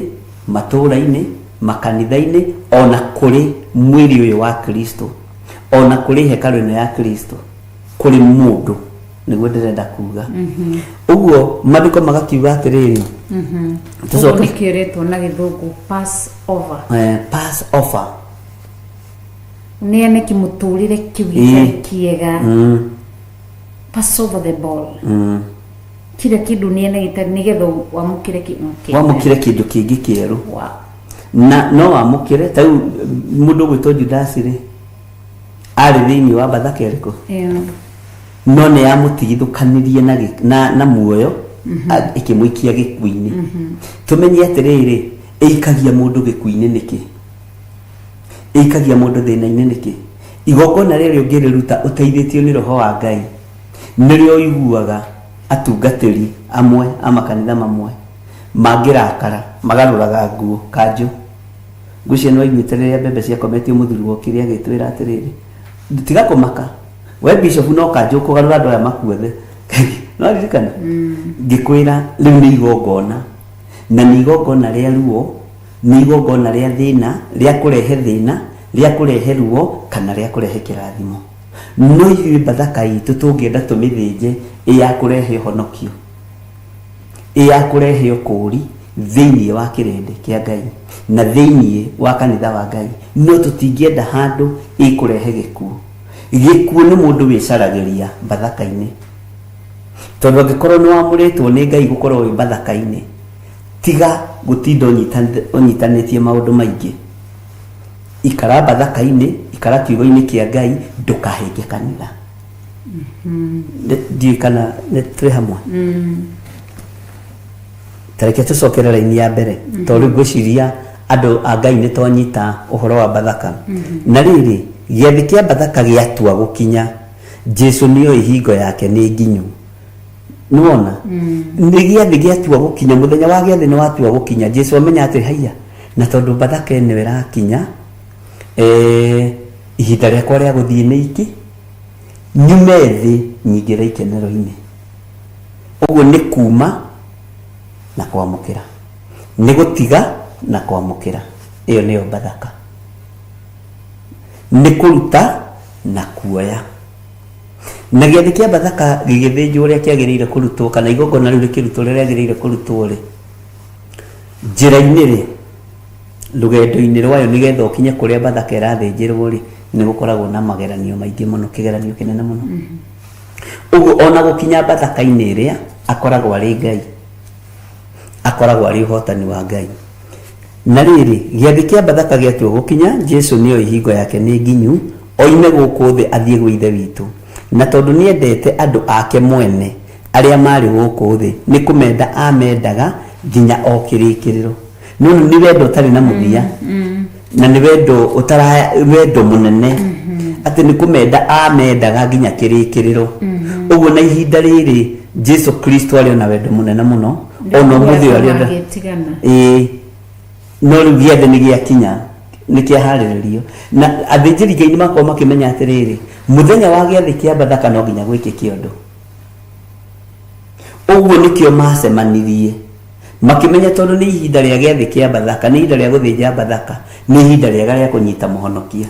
matũũra-inĩ makanitha-inĩ ona kũrĩ mwĩrĩ ũyũ wa Kristo ona kũrĩ hekarũ-inĩ ya Kristo kũrĩ mũndũ nĩguo ndĩrenda kuga ũguo maandĩko magakiuga atĩrĩrĩ tũcoke kĩrĩtwo na gĩthũngũ pass over nĩ ane kĩmũtũrĩre kĩu gĩtarĩ kĩega pass over the ball kile kĩndũ nĩ ane gĩtarĩ nĩgetha wamũkĩre kĩndũ kĩngĩ kĩerũ na no wamũkĩre ta rĩu mũndũ gwĩtwo Judas rĩ arĩ thĩinĩ wa bathaka ĩrĩkũ no nĩ yamũtigithũkanirie na muoyo ĩkĩmũikia gĩkuũ-inĩ tũmenye atĩrĩrĩ ĩikagia mũndũ gĩkuũ-inĩ nĩkĩ ĩikagia mũndũ thĩna-inĩ nĩkĩ igongona rĩrĩa ũngĩrĩruta ũteithĩtio nĩ roho wa Ngai nĩrĩo ũiguaga atungatĩri amwe a makanitha mamwe mangĩrakara magarũraga nguo kanjũ ngucio no iguĩte rĩrĩa mbembe ciakometio mũthuri wokire agĩtwĩra atĩrĩrĩ tiga kũmaka we bishop no kanjũ kũgarũra andũ aya makuothe no ririkana ngĩkwĩra rĩu nĩ igongona na nĩ igongona rĩa ruo nĩ igongona rĩa thĩna rĩa kũrehe thĩna rĩa kũrehe ruo kana rĩa kũrehe kĩrathimo no ithuĩ bathaka itũ tũngĩenda tũmĩthĩnje ya kũrehe honokio ya kũrehe ũkũri thĩinĩ wa kĩrĩndĩ kĩa Ngai na thĩinĩ wa kanitha wa Ngai no tũtingĩenda handũ ĩkũrehe gĩkuũ nĩ mũndũ wĩcaragĩria bathaka-inĩ tondũ angĩkorwo nĩ wamũrĩtwo nĩ Ngai gũkorwo wĩ bathaka-inĩ tiga gũtinda ũnyitanĩtie maũndũ maingĩ ikara bathaka-inĩ ikara kiugo-inĩ kĩa Ngai ndũkahĩnge kanitha ndiĩ kana nĩ tũrĩ hamwe tareke tũcokere raini ya mbere tondũ ngwĩciria andũ a Ngai nĩ twanyita ũhoro wa bathaka na rĩrĩ gĩathĩ kĩa bathaka gĩatua gũkinya Jesũ nĩoĩ hingo yake nĩ nginyu nĩwona nĩ gĩathĩ gĩatua gũkinya mũthenya wa gĩathĩ nĩ watua gũkinya Jesũ amenya atĩ haiya na tondũ bathaka ĩno ĩrakinya ihinda rĩakwa rĩa gũthiĩ nĩ iki nyume thĩ nyingĩre ikenero-inĩ ũguo nĩ kuma na kwamũkĩra nĩ gũtiga na kwamũkĩra ĩyo nĩyo bathaka nĩ kũruta na kuoya na gĩathĩ kĩa bathaka gĩgĩthĩnjwo ũrĩa kĩagĩrĩire kũrutwo kana igongona rĩu rĩkĩrutwo rĩrĩa rĩagĩrĩire kũrutwo rĩ njĩra-inĩ rĩ rũgendo-inĩ rwayo nĩgetha ũkinye kũrĩa bathaka ĩrathĩnjĩrwo rĩ nĩ gũkoragwo na mageranio maingĩ mũno kĩgeranio kĩnene mũno ũguo ona gũkinya bathaka-inĩ ĩrĩa akoragwo arĩ Ngai akoragwo arĩ ũhotani wa Ngai na rĩrĩ gĩathĩ kĩa bathaka gĩatua gũkinya Jesũ nĩoĩ hingo yake nĩ nginyu oime gũkũ thĩ athiĩ gwĩ Ithe witũ na tondũ nĩendete andũ ake mwene arĩa marĩ gũkũ thĩ nĩ kũmenda amendaga nginya o kĩrĩkĩrĩro no nĩ wendo ũtarĩ na mũthia na nĩ wendo mũnene atĩ nĩ kũmenda amendaga nginya kĩrĩkĩrĩro ũguo na ihinda rĩrĩ Jesũ Kristo arĩ na wendo mũnene mũno ona mũthĩ arĩ no rĩu gĩathĩ nĩ gĩakinya nĩ kĩaharĩrĩrio na athĩnjĩri Ngai nĩmakorwo makĩmenya atĩrĩrĩ mũthenya wa gĩathĩ kĩa Bathaka no nginya gwĩkĩke ũndũ ũguo nĩkĩo macemanirie makĩmenya tondũ nĩ ihinda rĩa gĩathĩ kĩa Bathaka nĩ ihinda rĩa gũthĩnja Bathaka nĩ ihinda rĩega rĩa kũnyita mũhonokia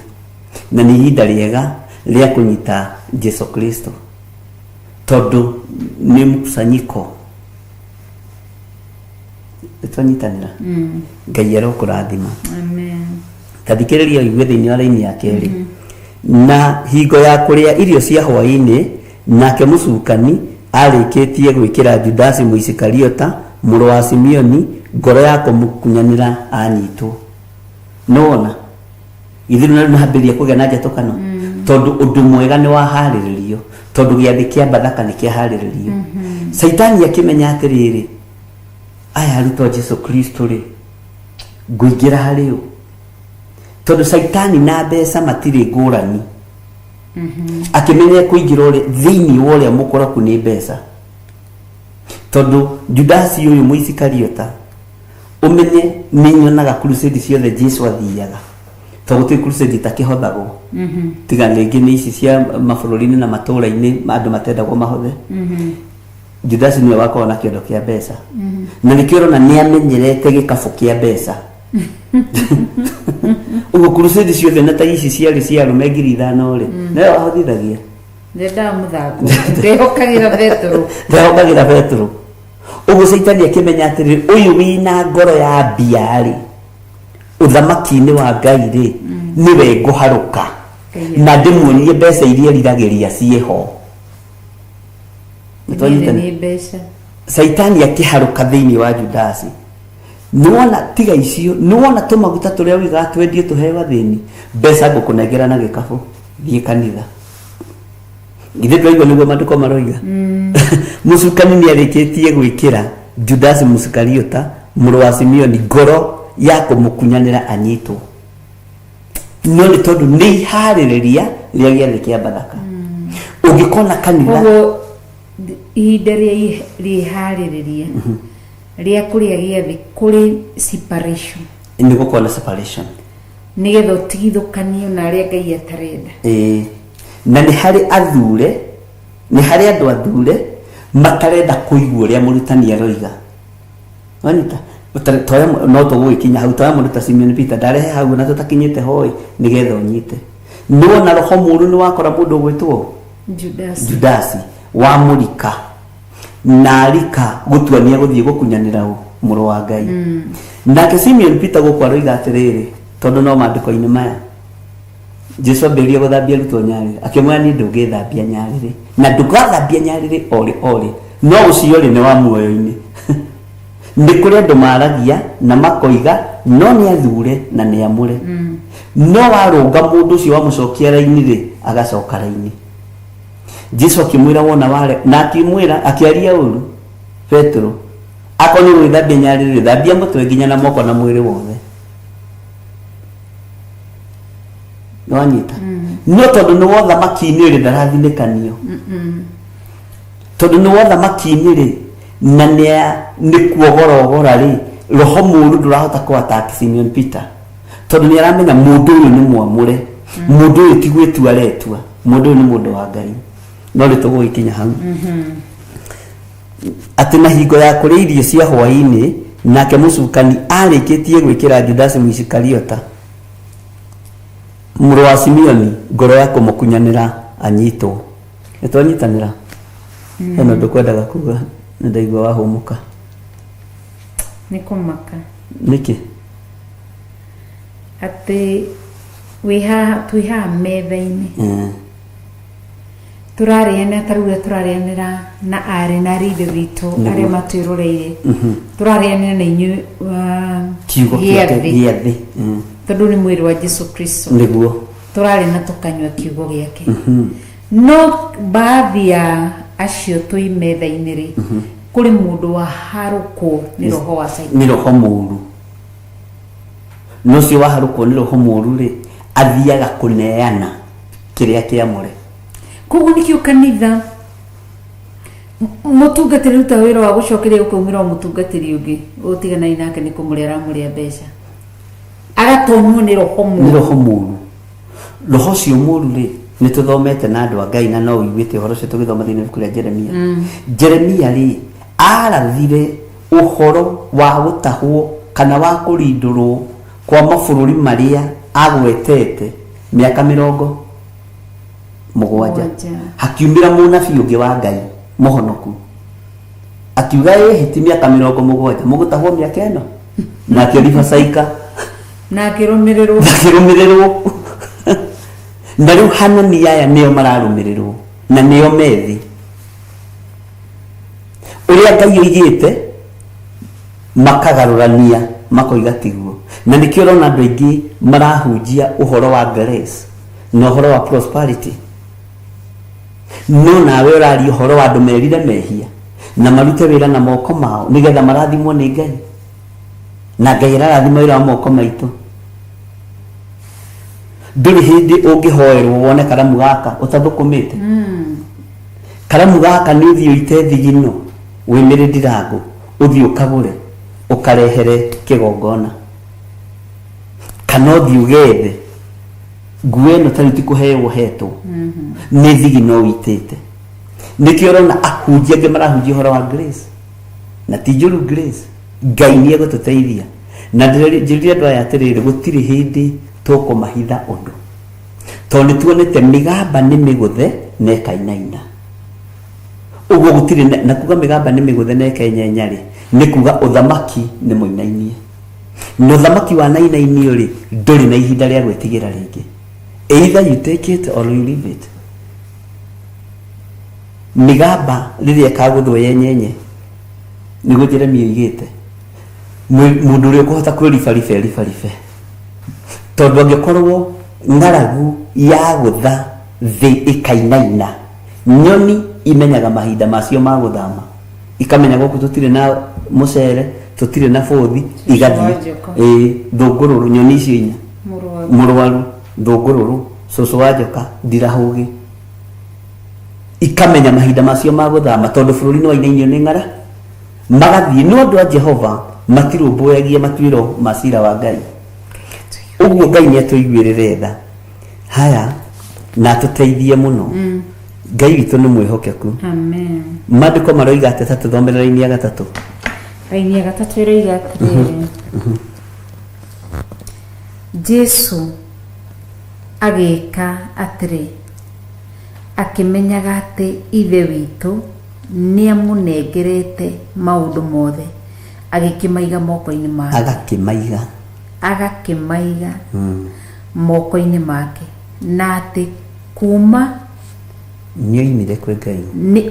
na nĩ ihinda rĩega rĩa kũnyita Jesu Kristo tondũ nĩ mkusanyiko twanyitanĩra Ngai arokũrathima Amen. tathikĩrĩria igwe thĩinĩ wa raini ya kerĩ na hingo ya kũrĩa irio cia hwaĩ-inĩ nake mũcukani arĩkĩtie gwĩkĩra Judasi Mũisikariota mũrũ wa Simeoni ngoro ya kũmũkunyanĩra anyitwo nona ithiru na hambĩria kũgĩa na njatũkano tondũ ũndũ mwega nĩ waharĩrĩrio tondũ gĩathĩ kĩa Bathaka nĩ kĩaharĩrĩrio Saitani akĩmenya atĩrĩrĩ aya arutwo Jesu Kristo rĩ ngũingĩra harĩo tondũ Saitani na mbeca matirĩ ngũrani akĩmenya kũingĩra thĩinĩ wa ũrĩa mũkoroku nĩ mbeca tondũ Judasi ũyũ Mũisikariota ũmenye nĩ nyonaga crusade ciothe Jesu athiaga tondũ gũtirĩ crusade itakĩhothagwo tiga rĩngĩ nĩ ici cia mabũrũri-inĩ na matũũra-inĩ andũ matendagwo mahothe Judasi nĩwe wakorwo na kĩondo kĩa mbeca na nĩkĩo ũrona nĩ amenyerete gĩkabũ kĩa mbeca ũguo crusade ciothe na ta ici ciarĩ cia arũme 5,000 rĩ nawe wahotithagia Ndendaga mũthako ndehokagĩra Petro ũguo Saitani akĩmenya atĩrĩrĩ ũyũ wĩna ngoro ya mbia rĩ ũthamaki-inĩ wa Ngai rĩ nĩwe ngũharũka na ndĩmuonie mbeca iria riragĩria ciĩho Saitani akĩharũka thĩinĩ wa Judasi nĩwona tiga icio nĩwona tũmaguta tũrĩa wigaga twendio tũheo athĩni mbeca ngũkũnengera na gĩkabũ thiĩ kanitha githĩ twaigua nĩguo maandĩko maroiga mũcukani nĩ arĩkĩtie gwĩkĩra Judasi Mũisikariota mũrũ wa Simeoni ngoro ya kũmũkunyanĩra anyitwo no nĩ tondũ nĩ iharĩrĩria rĩa gĩathĩ kĩa Bathaka ũngĩkona kanitha ũguo ihinda rĩharĩrĩria rĩa kũrĩa gĩathĩ kũrĩ separation nĩ gũkorwo na separation nĩgetha ũtigithũkanio na arĩa Ngai atarenda na nĩ harĩ athure nĩ harĩ andũ athure matarenda kũigua ũrĩa mũrutani aroiga wanita no tũgũgĩkinya hau toya mũndũ ta Simeon Peter ndarehe hau na tũtakinyĩte hoi nĩgetha ũnyite nĩwona roho mũũru nĩ wakora mũndũ gwĩtwo Judasi wa mũrika na arika gũtuania gũthiĩ gũkunyanĩra mũrũ wa Ngai nake Simeon Peter gũkũ aroiga atĩrĩrĩ tondũ no maandĩko-inĩ maya Jesu ambĩrĩrie gũthambia arutwo nyarĩrĩ akĩmwĩra niĩ ndũngĩthambia nyarĩrĩ na ndũgathambia nyarĩrĩ orĩ no ũcio rĩ nĩ wa muoyo-inĩ nĩ kũrĩ andũ maragia na makoiga no nĩ athure na nĩ amũre no warũnga mũndũ ũcio wamũcokia raini rĩ agacoka raini Jesu akĩmwĩra wona ware na akĩmwĩra akĩaria ũru Petro akonĩ gwĩthambia nyarĩrĩ thambia mũtwe nginya na moko na mwĩrĩ wothe nĩwanyita no tondũ nĩ wotha maki-inĩ rĩ ndarathinĩkanio tondũ nĩ wotha maki-inĩ rĩ na nĩ kuogorogora rĩ roho mũũru ndũrahota kũataki Simeon Peter tondũ nĩ aramenya mũndũ ũyũ nĩ mwamũre mũndũ ũyũ ti gwĩtua aretua mũndũ ũyũ nĩ mũndũ wa Ngai no rĩ tũgũgĩkinya hau atĩ na hingo ya kũrĩa irio cia hwaĩ-inĩ nake mũcukani arĩkĩtie gwĩkĩra Judasi Mũisikariota mũrũ wa Simeoni ngoro ya kũmũkunyanĩra anyitwo nĩtwanyitanĩra hena ũndũ kwendaga kuga nĩ ndaigua wahũmũka nĩ kũmaka nĩkĩ atĩ twĩ haha metha-inĩ turarĩanĩra tarĩu turarĩanĩra na arĩ na rithe witũ arĩa matwĩroreire turarĩanĩra na inyuĩ kiugo gĩathĩ tondũ nĩ mwĩrĩ wa Jesu Kristo nĩguo turarĩ na tũkanyua kiugo gĩake no baadhi ya acio twĩ metha-inĩ rĩ kũrĩ mũndũ waharũkwo nĩ roho wa Saitani nĩ roho mũũru no cio waharũkwo nĩ roho mũũru rĩ athiaga kũneana kĩrĩa kĩamũre koguo nĩkĩo kanitha mũtungatĩri ruta wĩra wa gũcokeria ũkaumĩra mũtungatĩri ũngĩ ũtiganai nake nĩ kũmũrĩa aramũrĩa mbeca agatonywo nĩ roho nĩ mũru roho mũru roho ũcio mũru rĩ nĩ tũthomete na andũ a Ngai na no wĩiguĩte ũhoro ũcio tũgĩthoma thĩinĩ wa ibuku rĩa Jeremia Jeremia rĩ arathire ũhoro wa gũtahwo kana wa kũrindũrwo kwa mabũrũri marĩa agwetete mĩaka 70 hakiumĩra mũnabii ũngĩ wa Ngai mũhonoku akiuga hĩti mĩaka 70 mũgũtahwo mĩaka ĩno na akĩriba saika na akĩrũmĩrĩrwo na rĩu Hanania aya nĩo mararũmĩrĩrwo na nĩo methi ũrĩa Ngai oigĩte makagarũrania makoiga tiguo na nĩkĩo ũrona andũ aingĩ marahunjia ũhoro wa grace na ũhoro wa prosperity no nawe ũraria ũhoro wa andũ merire mehia na marute wĩra na moko mao nĩgetha marathimwo nĩ Ngai na Ngai arathima wĩra wa moko maitũ ndũrĩ hĩndĩ ũngĩhoerwo wone karamu gaka ũtathũkũmĩte karamu gaka nĩ ũthiĩ ũite thigino wĩmĩrĩ ndirango ũthiĩ ũkagũre ũkarehere kĩgongona kana ũthiĩ ũgethe nguo ĩno tarĩ ti kũheo hetwo nĩ thigino ũitĩte nĩkĩo ũrona ahunjia angĩ marahunjia ũhoro wa grace na ti njũru grace Ngai nĩ egũtũteithia na njĩrire andũ aya atĩrĩrĩ gũtirĩ hĩndĩ tũkũmahitha ũndũ tondũ nĩtuonete mĩgamba nĩ mĩgũthe na ĩkainaina ũguo gũtirĩ na kuga mĩgamba nĩ mĩgũthe na ĩkainyaina rĩ nĩ kuga ũthamaki nĩ mũinainie na ũthamaki wa nainainio rĩ ndũrĩ na ihinda rĩa gwĩtigĩra rĩngĩ either you take it or you leave it mĩgamba rĩrĩa ĩkagũthwo yenyenye nĩguo Jeremia oigĩte mũndũ ũrĩa ũkũhota kwĩribaribe tondũ angĩkorwo ng'aragu ya gũtha thĩ ĩkainaina nyoni imenyaga mahinda macio ma gũthama ikamenya gũkũ tũtirĩ na mũcere tũtirĩ na bũthi igathiĩ thũngũrũrũ nyoni icio inya mũrwaru thũngũrũrũ cũcũ wa njoka ndirahũgĩ ikamenya mahinda macio ma gũthama tondũ bũrũri nĩ wainainio nĩ ng'ara magathiĩ no andũ a Jehova matirũmbũyagia matuĩro macira wa Ngai ũguo Ngai nĩ atũiguĩrĩre tha haya na tũteithie mũno Ngai witũ nĩ mwĩhokeku amen maandĩko maroiga atĩ tũthomere raini ya gatatũ ĩroiga atĩrĩrĩ Jesu agĩka atĩrĩ akĩmenyaga atĩ ithe witũ nĩ amũnengerete maũndũ mothe agĩkĩmaiga moko-inĩ make agakĩmaiga moko-inĩ make na atĩ kuma nĩ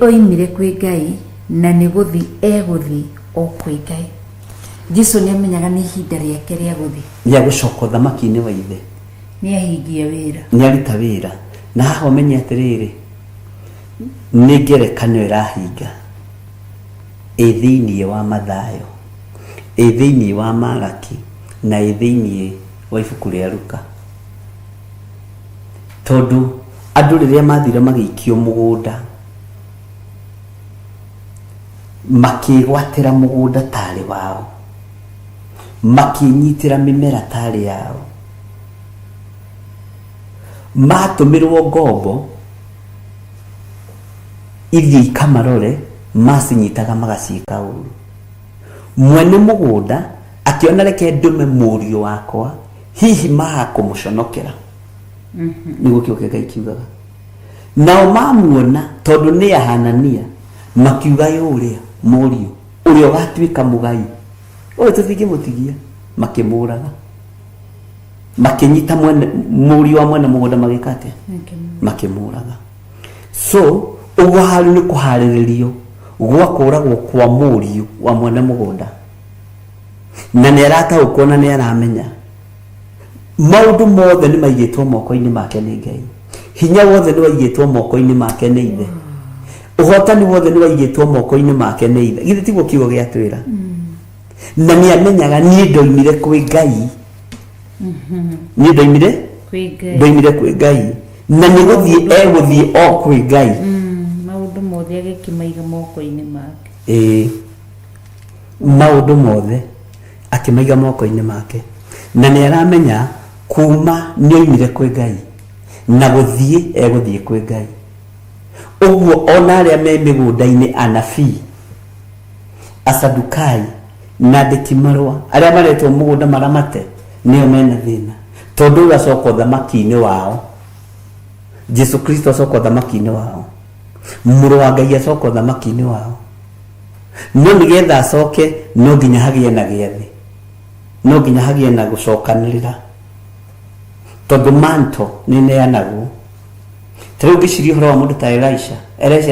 oimire kwĩ Ngai na nĩ gũthiĩ egũthiĩ o kwĩ Ngai Jesu nĩ amenyaga nĩ ihinda rĩake rĩa gũthiĩ rĩa gũcoka ũthamaki-inĩ wa ithe nĩ ahingia wĩra nĩ aruta wĩra na haha ũmenye atĩrĩrĩ nĩ ngerekano ĩrahinga thĩinĩ wa Mathayo thĩinĩ wa Malaki na thĩinĩ wa ibuku rĩa Luka tondũ andũ rĩrĩa mathire magĩikio mũgũnda makĩgwatĩra mũgũnda tarĩ wao makĩnyitĩra mĩmera tarĩ yao matũmĩrwo ngombo ithiĩ ikamarore macinyitaga magaciĩka ũru mwene mũgũnda akĩona reke ndume mũriũ wakwa hihi mahakũmũconokera nĩguo kĩoke Ngai kiugaga nao mamuona tondũ nĩ ahanania makiuga ũrĩa mũriũ ũrĩa ũgatuĩka mũgai ũyũ tũtingĩmũtigia makĩmũraga makĩnyita mũriũ wa mwene mũgũnda magĩka atĩa makĩmũraga so ũguo harĩ nĩ kũharĩrĩrio gwa kũragwo kwa mũriũ wa mwene mũgũnda na nĩ arataũkwo na nĩ aramenya maũndũ mothe nĩ maigĩtwo moko-inĩ make nĩ Ngai hinya wothe nĩ waigĩtwo moko-inĩ make nĩ ithe ũhotani wothe nĩ waigĩtwo moko-inĩ make nĩ ithe githĩ tiguo kiugo gĩatwĩra na nĩ amenyaga niĩ ndoimire kwĩ Ngai niĩ ndoimire kwĩ Ngai na nĩ gũthiĩ egũthiĩ o kwĩ Ngai maũndũ mothe agĩkĩmaiga moko-inĩ make maũndũ mothe akĩmaiga moko-inĩ make na nĩ aramenya kuma nĩoimire kwĩ Ngai na gũthiĩ egũthiĩ kwĩ Ngai. Ũguo ona arĩa me mĩgũnda-inĩ anabii, asadukai na andĩki marũa arĩa maretwo mũgũnda maramate nĩo mena thĩna, tondũ ũgacoka ũthamaki-inĩ wao. Jesu Kristo acoka ũthamaki-inĩ wao, mũrũ wa Ngai acoka ũthamaki-inĩ wao. No nĩgetha acoke no nginya hagĩe na gĩathĩ, no nginya hagĩe na gũcokanĩrĩra, tondũ manto nĩ neanagwo. Ta rĩu ngĩciria ũhoro wa mũndũ ta Elisha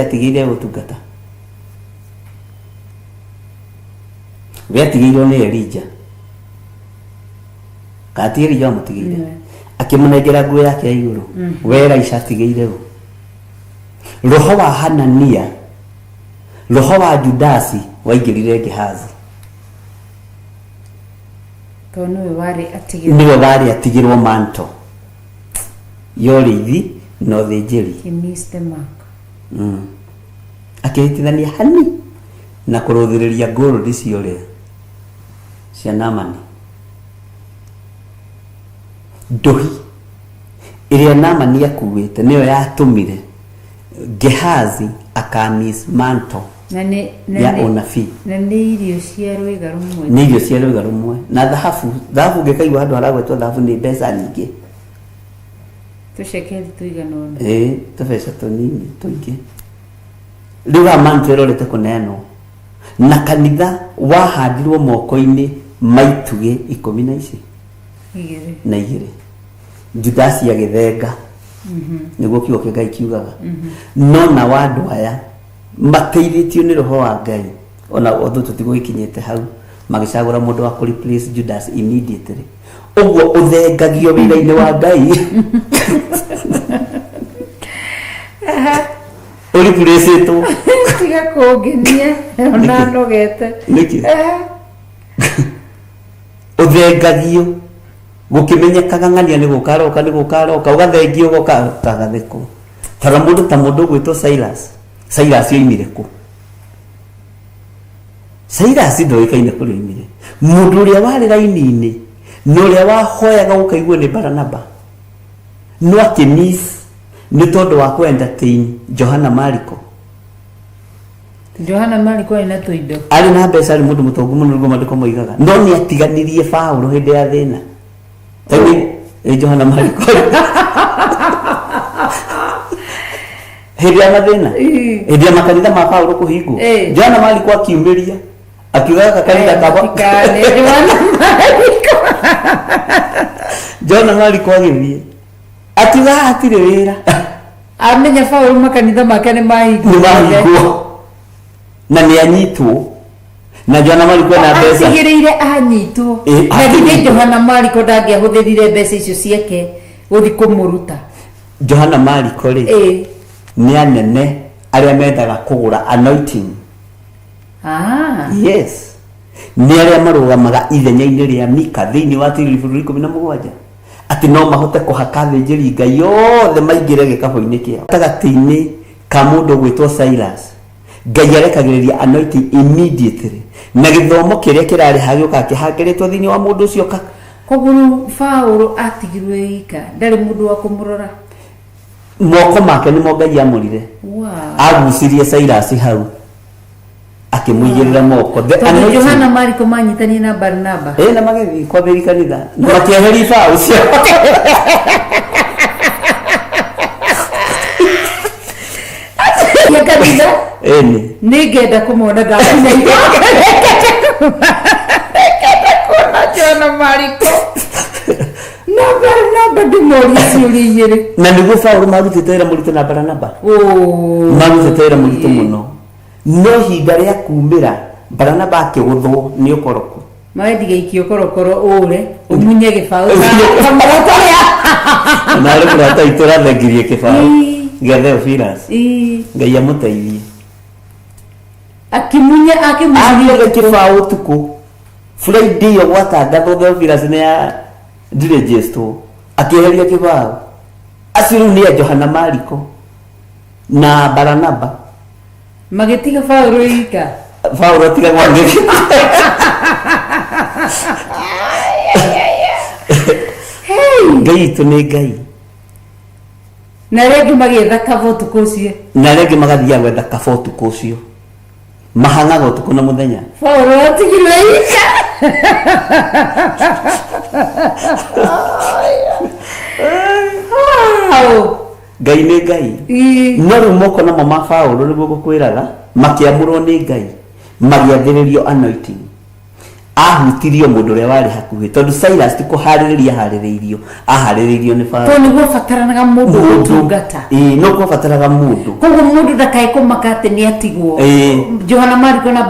atigĩire gũtungata, we atigĩirwo nĩ Elija, kati Elija amũtigĩire akĩmũnengera nguo yake ya igũrũ. We Elisha atigĩire ũ? Roho wa Hanania, roho wa Judasi waingĩrire Gehazi, niwe warĩ atigĩrwo manto yorithi na ũthĩnjĩri. Akĩhĩtithania hani na kũrũthĩrĩria ngũrũri ciorĩa cia Naamani. Ndohi ĩrĩa Naamani akuĩte nĩyo yatũmire Gehazi akamis manto ya ũnabii. Na nĩ irio cia rũiga rũmwe, nĩ irio cia rũiga rũmwe na thahabu. Thahabu ngĩkaigua andũ aragwetwo thahabu nĩ mbeca nyingĩ, tũcekeri tũigana ũna, tũbeca tũnini tũingĩ. Rĩu manto ĩrorete kũneanwo na kanitha wahandirwo moko-inĩ maitugĩ 12 na 2. Judasi agĩthenga, nĩguo kiugo kĩa Ngai kiugaga. No na andũ aya mateithĩtio nĩ roho wa Ngai, ona othe tũtigũkinyĩte hau, magĩcagũra mũndũ wa kũreplace Judas immediately. Ũguo ũthengagio wĩra-inĩ wa Ngai ũreplaceĩtwo tiga kũngenia ona nogete ũthengagio gũkĩmenyekaga ng'ania nĩ gũkaroka ũgathengio gũkagathĩkwo. Tara mũndũ ta mũndũ gwĩtwo Silas yoimire kũ? Silas ndoĩkaine kũrĩa oimire. Mũndũ ũrĩa warĩ raini-inĩ na ũrĩa wahoyaga gũkaiguo nĩ Baranaba no akĩmiss nĩ tondũ wa kũ-entertain Johana Mariko. Johana Mariko arĩ na tũindo, arĩ na mbeca, arĩ mũndũ mũtongu mũno, nĩguo maandĩko moigaga, no nĩ atiganirie Paulo hĩndĩ ya thĩna. Johana Mariko hĩndĩ ya mathĩna, hĩndĩ ya makanitha ma Paulo kũhingwo, Johana Mariko akiumĩria akiugaga kanitha kaba Johana Mariko agĩthiĩ akiuga hatirĩ wĩra, amenya Paulo makanitha make nĩ mahingwo na nĩ anyitwo. Na Johana Mariko na mbeca atigĩrĩire anyitwo, na githĩ Johana Mariko ndangĩahũthĩrire mbeca icio ciake gũthiĩ kũmũruta. Johana Mariko rĩ nĩ anene arĩa mendaga kũgũra anointing. Yes, nĩ arĩa marũgamaga ithenya-inĩ rĩa Mika thĩinĩ wa Tiri 17 atĩ no mahote kũhaka thĩnjĩri Ngai yothe maingĩre gĩkabũ-inĩ kĩao. Gatagatĩ-inĩ ka mũndũ gwĩtwo Silas, Ngai arekagĩrĩria anointing immediately, na gĩthomo kĩrĩa kĩrarĩ hagĩũka kĩhangĩrĩtwo thĩinĩ wa mũndũ ũcio. Koguo Paulo atigirwo ika, ndarĩ mũndũ wa kũmũrora, moko make nĩmo Ngai amũrire. Agucirie Silas hau akĩmũigĩrĩra moko. Johana Mariko manyitanie na Barnaba na magĩthiĩ kwambĩrĩria kanitha na makĩeheria Paulo ũcio. ya kanitha nĩngenda kũmwona ndakinya Johana Mariko na Barnaba ndĩmoria ciũria igĩrĩ, na nĩguo Paulo marutĩte wĩra mũritũ na Barnaba, marutĩte wĩra mũritũ mũno. No hinga rĩa kumĩra Barnaba akĩgũthwo nĩ ũkoroko, mawendigeikio korokoro ũre ũmunye gĩbaũ na arĩ mũrata witũ ũrathengirie kĩbaũ gĩa Theophilus, Ngai amũteithie. Akimunye kĩbaũ ũtukũ Friday ĩyo gwatangathwo Theophilus nĩ ya diregestwo, akĩeheria kĩbaũ. Acio rĩu nĩ Johana Mariko na Barnaba magĩtiga Paulo ika. Paulo tiga ng'ang'e ngai itu nĩ ngai na rĩngĩ magĩetha kaba ũtukũ ũcio na rĩngĩ magathiaga gwetha kaba ũtukũ ũcio mahangaga ũtukũ na mũthenya Paulo atigirwo ika ngai nĩ ngai no rĩu moko namo ma Paulo nĩguo gũkwĩraga makĩamũrwo nĩ ngai magĩathĩrĩrio anointing ahutirio mũndũ ũrĩa warĩ hakuhĩ tondũ Silas ti kũharĩrĩria harĩrĩirio aharĩrĩirio nĩ Paulo to nĩguo bataranaga mũndũ gũtungata no gũbataraga mũndũ koguo mũndũ ndakae kũmaka atĩ nĩ atigwo Johana Mariko na